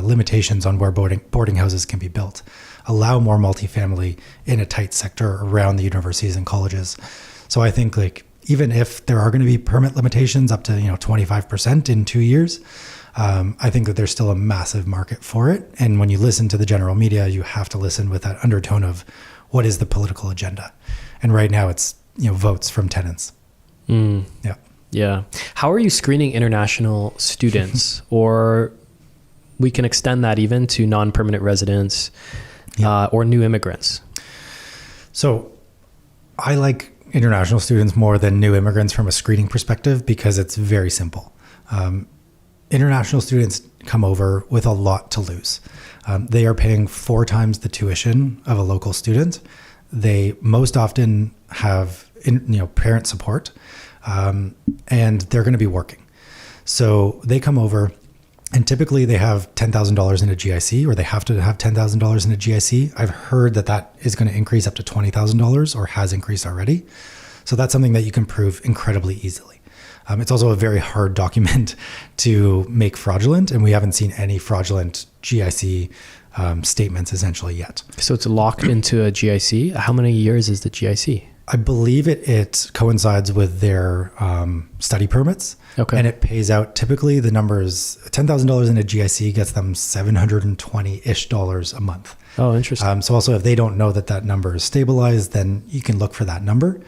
limitations on where boarding houses can be built, allow more multifamily in a tight sector around the universities and colleges. So I think even if there are going to be permit limitations up to 25% in 2 years, I think that there's still a massive market for it. And when you listen to the general media, you have to listen with that undertone of what is the political agenda. And right now it's votes from tenants. Yeah. How are you screening international students? Or we can extend that even to non-permanent residents or new immigrants. So I like international students more than new immigrants from a screening perspective because it's very simple. International students come over with a lot to lose. They are paying 4 times the tuition of a local student. They most often have parent support, and they're going to be working. So they come over, and typically they have $10,000 in a GIC, or they have to have $10,000 in a GIC. I've heard that is going to increase up to $20,000 or has increased already. So that's something that you can prove incredibly easily. It's also a very hard document to make fraudulent, and we haven't seen any fraudulent GIC statements essentially yet. So it's locked into a GIC. How many years is the GIC? I believe it coincides with their study permits. Okay. And it pays out, typically the numbers, $10,000 in a GIC gets them $720-ish a month. Oh, interesting. So also if they don't know that number is stabilized, then you can look for that number.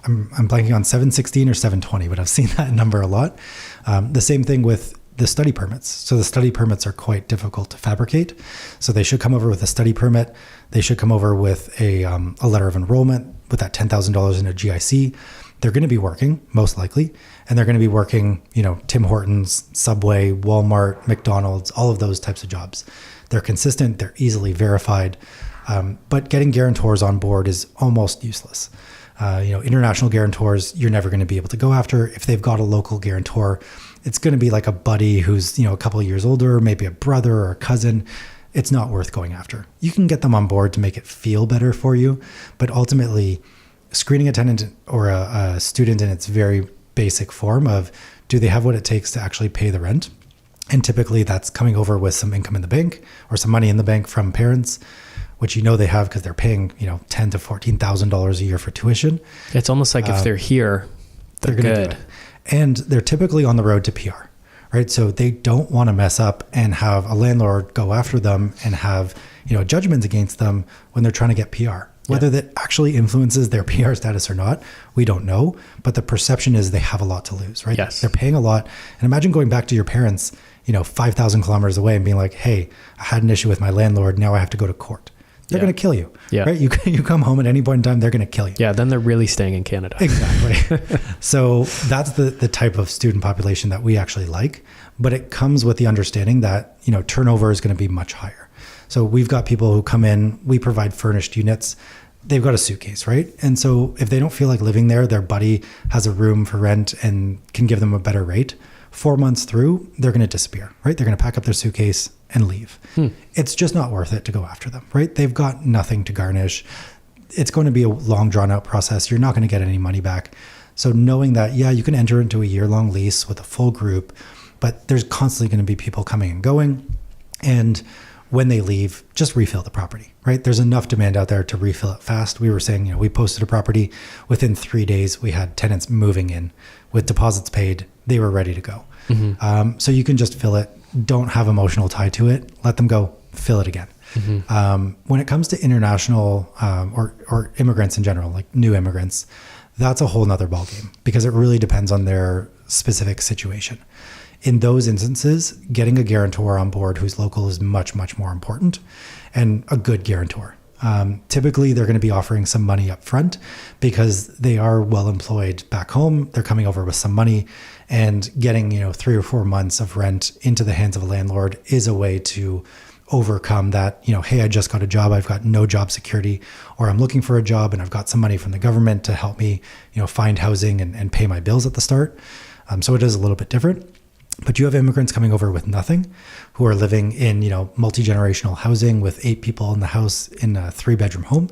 I'm blanking on 716 or 720, but I've seen that number a lot. The same thing with the study permits. So the study permits are quite difficult to fabricate. So they should come over with a study permit. They should come over with a letter of enrollment with that $10,000 in a GIC. They're going to be working, most likely, and they're going to be working, Tim Hortons, Subway, Walmart, McDonald's, all of those types of jobs. They're consistent. They're easily verified. But getting guarantors on board is almost useless. International guarantors, you're never going to be able to go after. If they've got a local guarantor, it's going to be like a buddy who's, a couple of years older, maybe a brother or a cousin. It's not worth going after. You can get them on board to make it feel better for you, but ultimately screening a tenant or a student in its very basic form of, do they have what it takes to actually pay the rent? And typically that's coming over with some income in the bank or some money in the bank from parents, which they have because they're paying, $10,000 to $14,000 a year for tuition. It's almost like if they're here, they're good. Do it. And they're typically on the road to PR, right? So they don't want to mess up and have a landlord go after them and have, judgments against them when they're trying to get PR. Whether that actually influences their PR status or not, we don't know. But the perception is they have a lot to lose, right? Yes. They're paying a lot. And imagine going back to your parents, 5,000 kilometers away and being like, hey, I had an issue with my landlord. Now I have to go to court. They're going to kill you, right? You come home at any point in time, they're going to kill you. Yeah, then they're really staying in Canada. Exactly. So that's the type of student population that we actually like. But it comes with the understanding that, turnover is going to be much higher. So we've got people who come in, we provide furnished units. They've got a suitcase, right? And so if they don't feel like living there, their buddy has a room for rent and can give them a better rate. 4 months through, they're going to disappear, right? They're going to pack up their suitcase and leave. It's just not worth it to go after them, right? They've got nothing to garnish. It's going to be a long drawn out process. You're not going to get any money back. So knowing that, yeah, you can enter into a year-long lease with a full group, but there's constantly going to be people coming and going. And when they leave, just refill the property, right? There's enough demand out there to refill it fast. We were saying, we posted a property within 3 days. We had tenants moving in with deposits paid. They were ready to go. So you can just fill it. Don't have emotional tie to it. Let them go. Fill it again. When it comes to international or immigrants in general, like new immigrants, that's a whole nother ballgame because it really depends on their specific situation. In those instances, getting a guarantor on board who's local is much, much more important, and a good guarantor. Typically, they're going to be offering some money up front because they are well employed back home. They're coming over with some money, and getting 3 or 4 months of rent into the hands of a landlord is a way to overcome that, hey, I just got a job, I've got no job security, or I'm looking for a job and I've got some money from the government to help me, find housing and pay my bills at the start. So it is a little bit different. But you have immigrants coming over with nothing who are living in, multi-generational housing with 8 people in the house in a 3-bedroom home.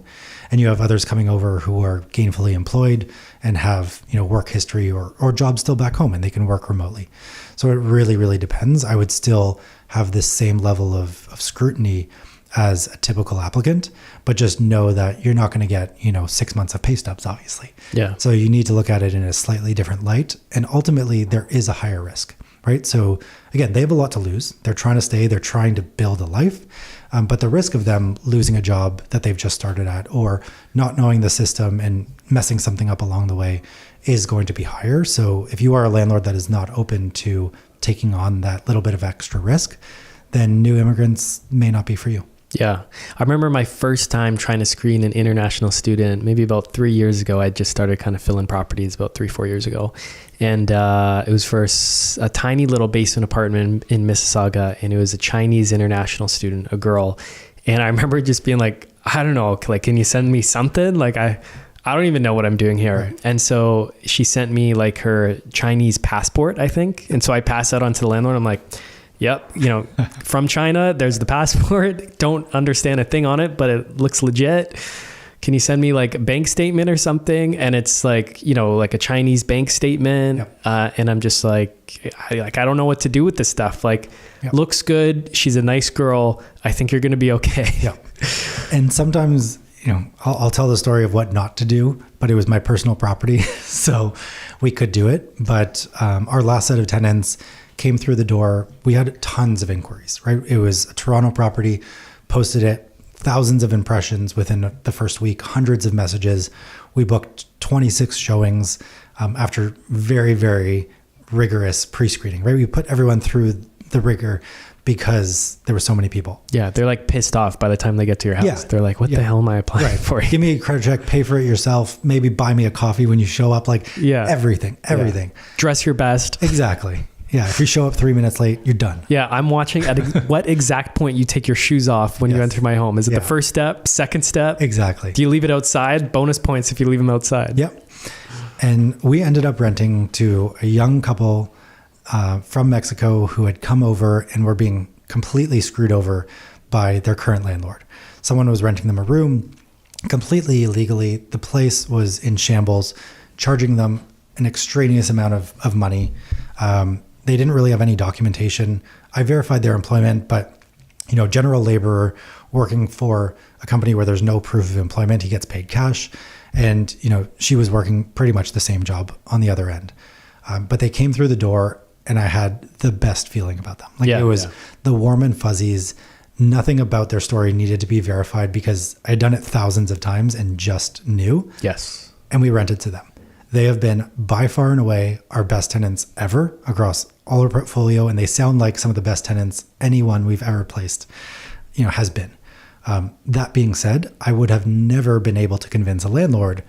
And you have others coming over who are gainfully employed and have, work history or jobs still back home and they can work remotely. So it really, really depends. I would still have this same level of scrutiny as a typical applicant, but just know that you're not going to get, 6 months of pay stubs, obviously. Yeah. So you need to look at it in a slightly different light. And ultimately there is a higher risk. Right. So again, they have a lot to lose. They're trying to stay. They're trying to build a life. But the risk of them losing a job that they've just started at or not knowing the system and messing something up along the way is going to be higher. So if you are a landlord that is not open to taking on that little bit of extra risk, then new immigrants may not be for you. Yeah. I remember my first time trying to screen an international student, maybe about 3 years ago. I just started kind of filling properties about 3-4 years ago. And it was for a tiny little basement apartment in Mississauga. And it was a Chinese international student, a girl. And I remember just being like, I don't know, like, can you send me something? Like, I don't even know what I'm doing here. Right. And so she sent me like her Chinese passport, I think. And so I passed that on to the landlord. I'm like, yep, from China, there's the passport. Don't understand a thing on it, but it looks legit. Can you send me like a bank statement or something? And it's like, like a Chinese bank statement. Yep. And I'm just like, I don't know what to do with this stuff. Like, yep. Looks good. She's a nice girl. I think you're going to be okay. Yeah. And sometimes, I'll tell the story of what not to do, but it was my personal property. So we could do it. But our last set of tenants came through the door. We had tons of inquiries, right? It was a Toronto property, posted it, thousands of impressions within the first week, hundreds of messages. We booked 26 showings after very, very rigorous pre-screening, right? We put everyone through the rigor because there were so many people. Yeah, they're like pissed off by the time they get to your house. Yeah. They're like, what the hell am I applying for? Give me a credit check, pay for it yourself, maybe buy me a coffee when you show up, like everything. Yeah. Dress your best. Exactly. Yeah, if you show up 3 minutes late, you're done. Yeah, I'm watching at what exact point you take your shoes off when you enter my home. Is it the first step, second step? Exactly. Do you leave it outside? Bonus points if you leave them outside. Yep. And we ended up renting to a young couple from Mexico who had come over and were being completely screwed over by their current landlord. Someone was renting them a room completely illegally. The place was in shambles, charging them an extraneous amount of money. They didn't really have any documentation. I verified their employment, but, general laborer working for a company where there's no proof of employment, he gets paid cash. And, she was working pretty much the same job on the other end. But they came through the door and I had the best feeling about them. It was the warm and fuzzies. Nothing about their story needed to be verified because I'd done it thousands of times and just knew. Yes. And we rented to them. They have been by far and away our best tenants ever across all our portfolio. And they sound like some of the best tenants anyone we've ever placed, has been. That being said, I would have never been able to convince a landlord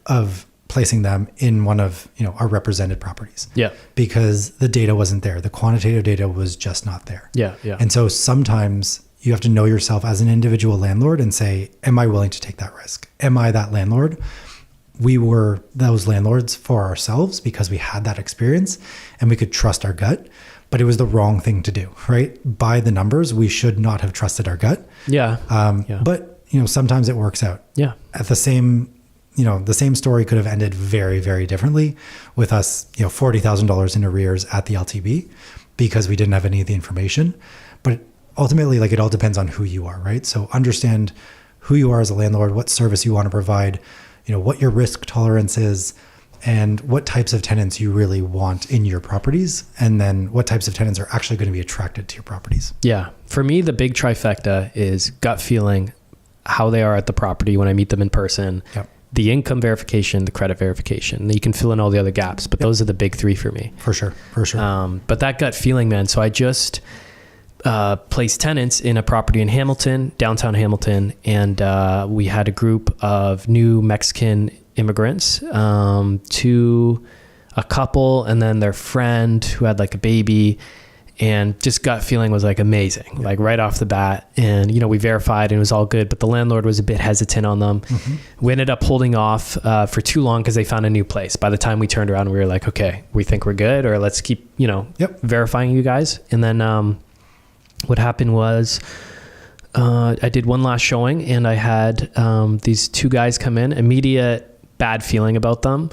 of placing them in one of, our represented properties. Yeah. Because the data wasn't there. The quantitative data was just not there. Yeah. Yeah. And so sometimes you have to know yourself as an individual landlord and say, am I willing to take that risk? Am I that landlord? We were those landlords for ourselves because we had that experience and we could trust our gut, but it was the wrong thing to do, right? By the numbers, we should not have trusted our gut. Yeah. But sometimes it works out. Yeah. At the same story could have ended very, very differently with us, $40,000 in arrears at the LTB because we didn't have any of the information. But ultimately, it all depends on who you are, right? So understand who you are as a landlord, what service you want to provide, what your risk tolerance is, and what types of tenants you really want in your properties, and then what types of tenants are actually going to be attracted to your properties. Yeah. For me, the big trifecta is gut feeling, how they are at the property when I meet them in person, Yep. the income verification, the credit verification. You can fill in all the other gaps, but those are the big three for me. For sure. But that gut feeling, man. So I just placed tenants in a property in Hamilton, downtown Hamilton, and we had a group of new Mexican immigrants, to a couple and then their friend who had a baby, and just gut feeling was amazing, right off the bat. And, we verified and it was all good, but the landlord was a bit hesitant on them. Mm-hmm. We ended up holding off for too long because they found a new place. By the time we turned around, we were like, okay, we think we're good, or let's keep, verifying you guys. And then what happened was I did one last showing and I had these two guys come in, immediate bad feeling about them.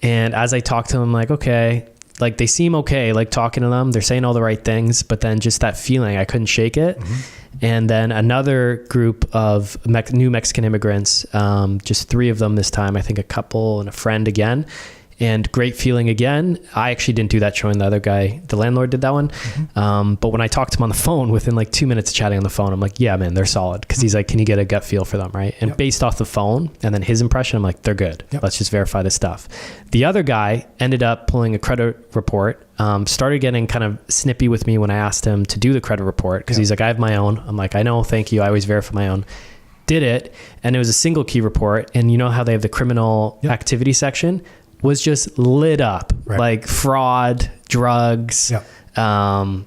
And as I talked to them, okay, they seem okay, talking to them, they're saying all the right things, but then just that feeling, I couldn't shake it. Mm-hmm. And then another group of new Mexican immigrants, just three of them this time, I think a couple and a friend again. And great feeling again. I actually didn't do that showing. The other guy, the landlord, did that one. Mm-hmm. But when I talked to him on the phone, within 2 minutes of chatting on the phone, I'm like, yeah, man, they're solid. Because he's like, can you get a gut feel for them, right? And based off the phone and then his impression, I'm like, they're good. Yep. Let's just verify this stuff. The other guy ended up pulling a credit report, started getting kind of snippy with me when I asked him to do the credit report. Because he's like, I have my own. I'm like, I know, thank you. I always verify my own. Did it. And it was a single key report. And you know how they have the criminal activity section? Was just lit up, fraud, drugs, one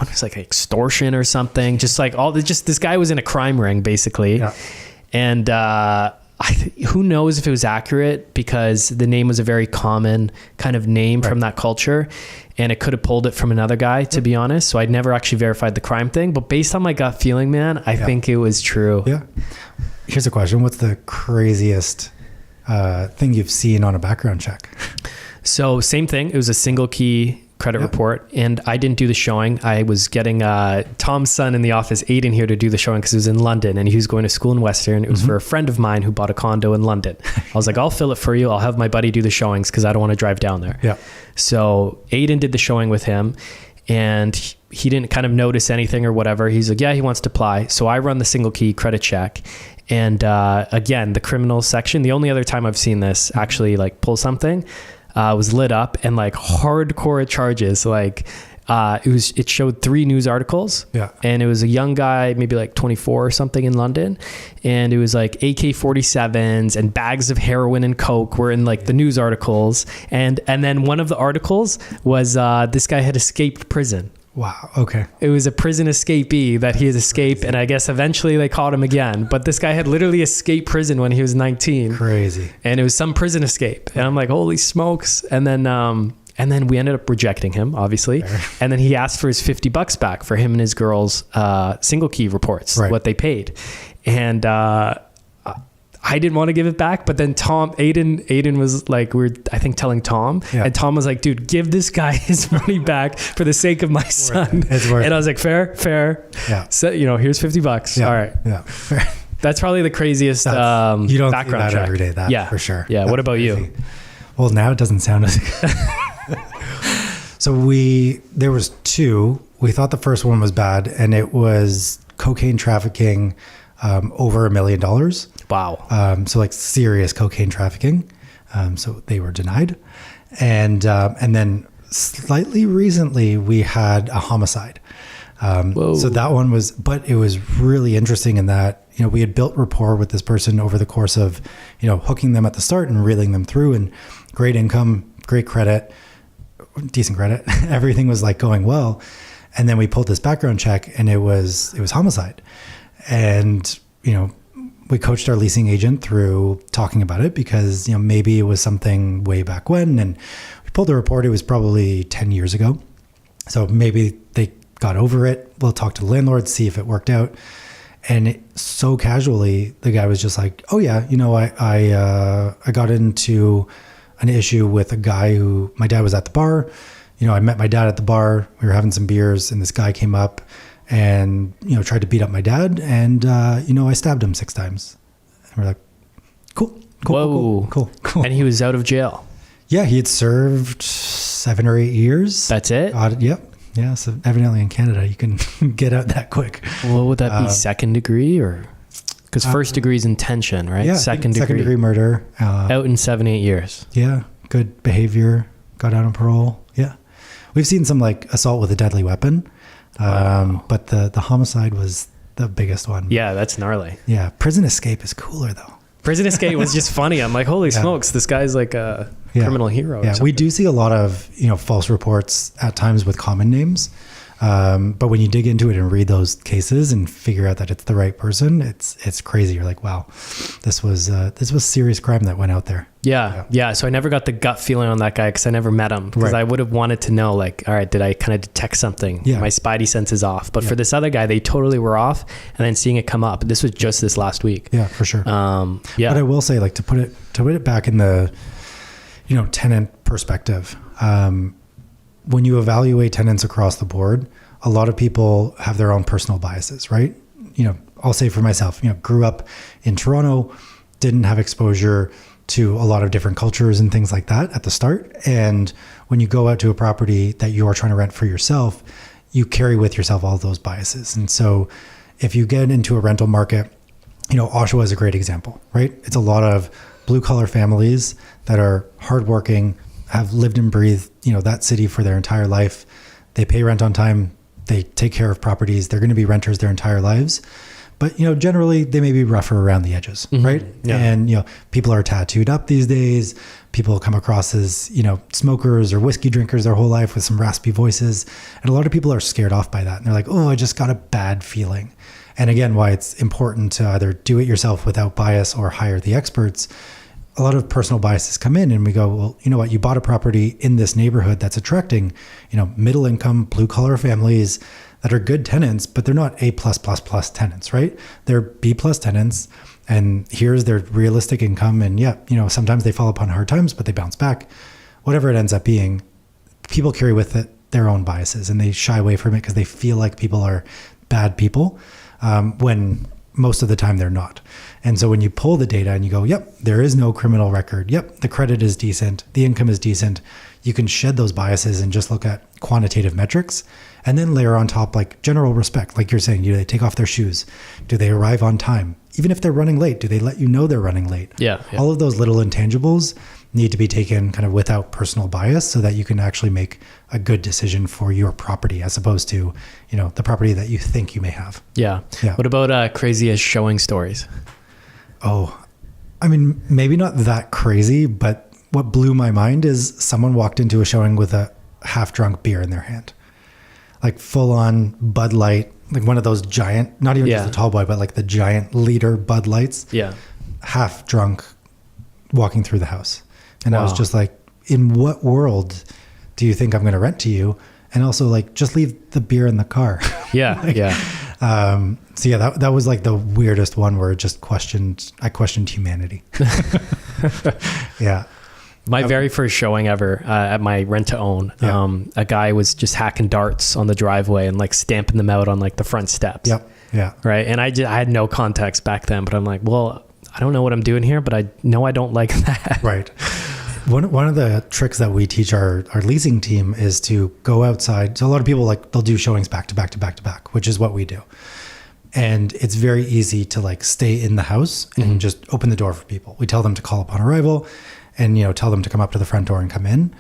was extortion or something. Just this guy was in a crime ring basically. Yeah. And who knows if it was accurate, because the name was a very common kind of name from that culture, and it could have pulled it from another guy, to be honest. So I'd never actually verified the crime thing, but based on my gut feeling, man, I think it was true. Yeah. Here's a question. What's the craziest thing you've seen on a background check? So same thing. It was a single key credit report, and I didn't do the showing. I was getting Tom's son in the office, Aiden, here to do the showing because it was in London and he was going to school in Western. It was for a friend of mine who bought a condo in London. I was like, I'll fill it for you. I'll have my buddy do the showings because I don't want to drive down there. Yeah. So Aiden did the showing with him, and he didn't kind of notice anything or whatever. He's like, yeah, he wants to apply. So I run the single key credit check. And again, the criminal section, the only other time I've seen this actually pull something, was lit up and hardcore charges. It showed 3 news articles. Yeah. And it was a young guy, maybe 24 or something, in London. And it was AK-47s and bags of heroin and coke were in the news articles. And then one of the articles was this guy had escaped prison. Wow. Okay. It was a prison escapee that he had escaped, and I guess eventually they caught him again. But this guy had literally escaped prison when he was 19. Crazy. And it was some prison escape, and I'm like, holy smokes! And then we ended up rejecting him, obviously. Fair. And then he asked for his $50 back for him and his girls' single key reports, what they paid, and I didn't want to give it back, but then Aiden was I think telling Tom, and Tom was like, dude, give this guy his money back for the sake of my son. It's worth it. And I was like, fair. Yeah. So, here's $50. Yeah. All right. Yeah. Fair. That's probably the craziest you don't background see that check. Every day, that for sure. Yeah. That's what about crazy. you? Well, now it doesn't sound as good. So there was 2. We thought the first one was bad, and it was cocaine trafficking, over $1 million. Wow. So serious cocaine trafficking. So they were denied. And then slightly recently we had a homicide. So that one but it was really interesting in that, we had built rapport with this person over the course of, hooking them at the start and reeling them through, and great income, great credit, decent credit. Everything was going well. And then we pulled this background check, and it was homicide. And, we coached our leasing agent through talking about it because, maybe it was something way back when. And we pulled the report. It was probably 10 years ago. So maybe they got over it. We'll talk to the landlord, see if it worked out. And so casually, the guy was just like, oh yeah, I got into an issue with a guy who, my dad was at the bar. I met my dad at the bar. We were having some beers, and this guy came up and, tried to beat up my dad. And, I stabbed him 6 times. And we're like, cool. Cool. And he was out of jail. Yeah, he had served 7 or 8 years. That's it? Yep. Yeah, so evidently in Canada, you can get out that quick. Well, would that be second degree or? Because first degree is intention, right? Yeah, second degree murder. Out in 7-8 years. Yeah, good behavior. Got out on parole. Yeah. We've seen some assault with a deadly weapon, but the homicide was the biggest one. Yeah, that's gnarly. Yeah, prison escape is cooler though. Prison escape was just funny. I'm like, holy smokes, this guy's like a criminal hero. Yeah, we do see a lot of false reports at times with common names, but when you dig into it and read those cases and figure out that it's the right person, it's crazy. You're like, wow, this was serious crime that went out there. Yeah. So I never got the gut feeling on that guy because I never met him. Because I would have wanted to know, all right, did I kind of detect something? Yeah. My spidey sense is off. But for this other guy, they totally were off. And then seeing it come up, this was just this last week. Yeah, for sure. But I will say, to put it back in the tenant perspective, when you evaluate tenants across the board, a lot of people have their own personal biases, right? I'll say for myself, grew up in Toronto, didn't have exposure to a lot of different cultures and things like that at the start. And when you go out to a property that you are trying to rent for yourself, you carry with yourself all those biases. And so if you get into a rental market, Oshawa is a great example, right? It's a lot of blue collar families that are hardworking, have lived and breathed, that city for their entire life. They pay rent on time. They take care of properties. They're going to be renters their entire lives. But, generally they may be rougher around the edges, right? Yeah. And, people are tattooed up these days. People come across as, smokers or whiskey drinkers their whole life with some raspy voices. And a lot of people are scared off by that. And they're like, oh, I just got a bad feeling. And again, why it's important to either do it yourself without bias or hire the experts. A lot of personal biases come in and we go, well, you know what? You bought a property in this neighborhood that's attracting, middle income, blue collar families that are good tenants, but they're not A++ tenants, right? They're B+ tenants, and here's their realistic income. And sometimes they fall upon hard times, but they bounce back. Whatever it ends up being, people carry with it their own biases, and they shy away from it because they feel like people are bad people, when most of the time they're not. And so when you pull the data and you go, yep, there is no criminal record. Yep, the credit is decent. The income is decent. You can shed those biases and just look at quantitative metrics and then layer on top general respect. Like you're saying, do they take off their shoes? Do they arrive on time? Even if they're running late, do they let you know they're running late? Yeah. All of those little intangibles need to be taken kind of without personal bias so that you can actually make a good decision for your property as opposed to, the property that you think you may have. Yeah. What about craziest showing stories? Oh, I mean, maybe not that crazy, but what blew my mind is someone walked into a showing with a half-drunk beer in their hand. Full-on Bud Light, one of those giant, not even just a tall boy, but the giant liter Bud Lights. Yeah. Half-drunk, walking through the house. And I was just like, in what world do you think I'm going to rent to you? And also just leave the beer in the car. Yeah. That was the weirdest one where I questioned humanity. Yeah. My very first showing ever at my rent to own, a guy was just hacking darts on the driveway and stamping them out on the front steps. Yep. Yeah. Right. And I had no context back then, but I'm like, well, I don't know what I'm doing here, but I know I don't like that. Right. One of the tricks that we teach our leasing team is to go outside. So a lot of people they'll do showings back to back to back to back, which is what we do. And it's very easy to stay in the house and just open the door for people. We tell them to call upon arrival and, tell them to come up to the front door and come in.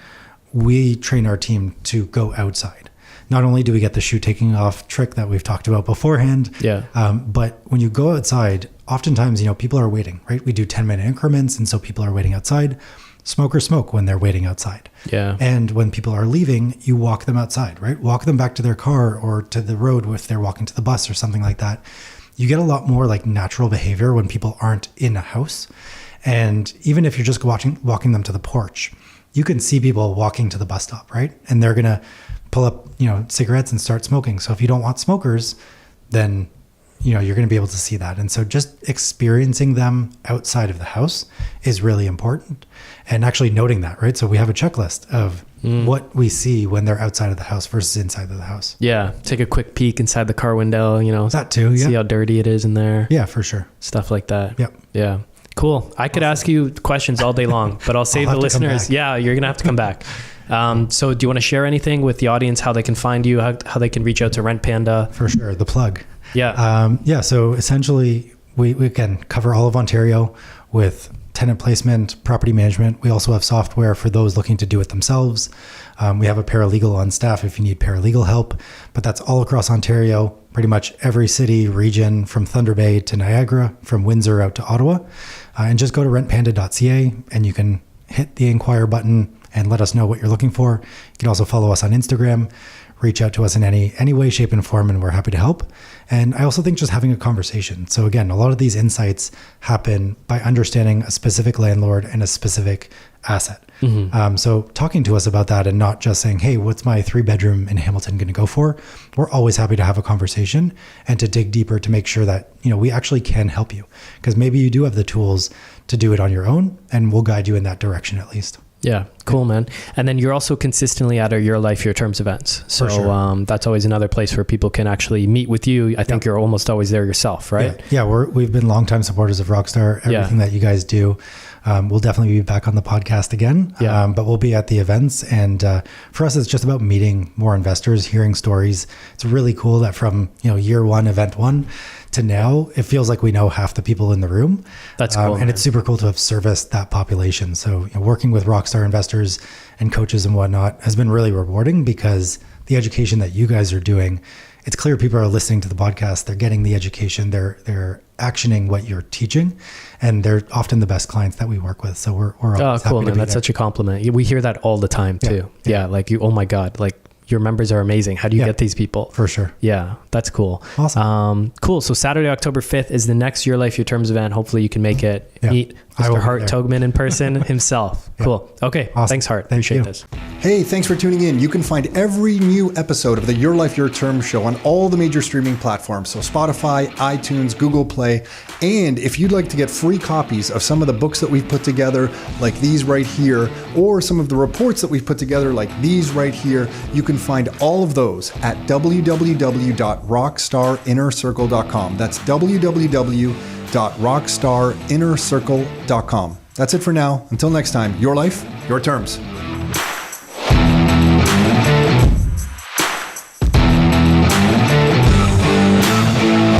We train our team to go outside. Not only do we get the shoe taking off trick that we've talked about beforehand, but when you go outside, oftentimes, people are waiting, right? We do 10-minute increments. And so people are waiting outside. smokers smoke when they're waiting outside. Yeah. And when people are leaving, you walk them outside, right? Walk them back to their car or to the road if they're walking to the bus or something like that. You get a lot more like natural behavior when people aren't in a house. And even if you're just walking them to the porch, you can see people walking to the bus stop, right? And they're going to pull up, cigarettes and start smoking. So if you don't want smokers, then, you're going to be able to see that. And so just experiencing them outside of the house is really important, and actually noting that, right? So we have a checklist of what we see when they're outside of the house versus inside of the house. Yeah. Take a quick peek inside the car window, That too, yeah. See how dirty it is in there. Yeah, for sure. Stuff like that. Yep. Yeah. Cool. I could ask you questions all day long, but I'll save the listeners. Yeah, you're going to have to come back. So do you want to share anything with the audience, how they can find you, how they can reach out to Rent Panda? For sure. The plug. Yeah. So essentially we can cover all of Ontario with tenant placement, property management. We also have software for those looking to do it themselves. We have a paralegal on staff if you need paralegal help, but that's all across Ontario, pretty much every city, region, from Thunder Bay to Niagara, from Windsor out to Ottawa. And just go to rentpanda.ca and you can hit the inquire button and let us know what you're looking for. You can also follow us on Instagram, reach out to us in any way, shape, and form, and we're happy to help. And I also think just having a conversation. So again, a lot of these insights happen by understanding a specific landlord and a specific asset. Mm-hmm. So talking to us about that and not just saying, hey, what's my 3-bedroom in Hamilton going to go for? We're always happy to have a conversation and to dig deeper to make sure that, we actually can help you, because maybe you do have the tools to do it on your own, and we'll guide you in that direction at least. Yeah. Cool, man. And then you're also consistently at our Your Life, Your Terms events. So sure. That's always another place where people can actually meet with you. I think you're almost always there yourself, right? Yeah. We've been longtime supporters of Rockstar, everything that you guys do. We'll definitely be back on the podcast again, but we'll be at the events. And for us, it's just about meeting more investors, hearing stories. It's really cool that from, year one, event one, to now, it feels like we know half the people in the room. That's cool. And it's super cool to have serviced that population. So working with Rockstar investors and coaches and whatnot has been really rewarding, because the education that you guys are doing, it's clear people are listening to the podcast. They're getting the education. They're actioning what you're teaching, and they're often the best clients that we work with. So we're always cool, happy man. To be That's there. such a compliment. We hear that all the time too. Yeah. Like oh my God, like your members are amazing. How do you get these people? For sure. Yeah, that's cool. Awesome. Cool. So Saturday, October 5th is the next Your Life, Your Terms event. Hopefully you can make it. Meet Mr. Hart Togman in person himself. Cool. Okay. Awesome. Thanks, Hart. Appreciate this. Hey, thanks for tuning in. You can find every new episode of the Your Life, Your Terms show on all the major streaming platforms. So Spotify, iTunes, Google Play. And if you'd like to get free copies of some of the books that we've put together, like these right here, or some of the reports that we've put together, like these right here, you can find all of those at www.rockstarinnercircle.com. That's www.rockstarinnercircle.com. That's it for now. Until next time, your life, your terms.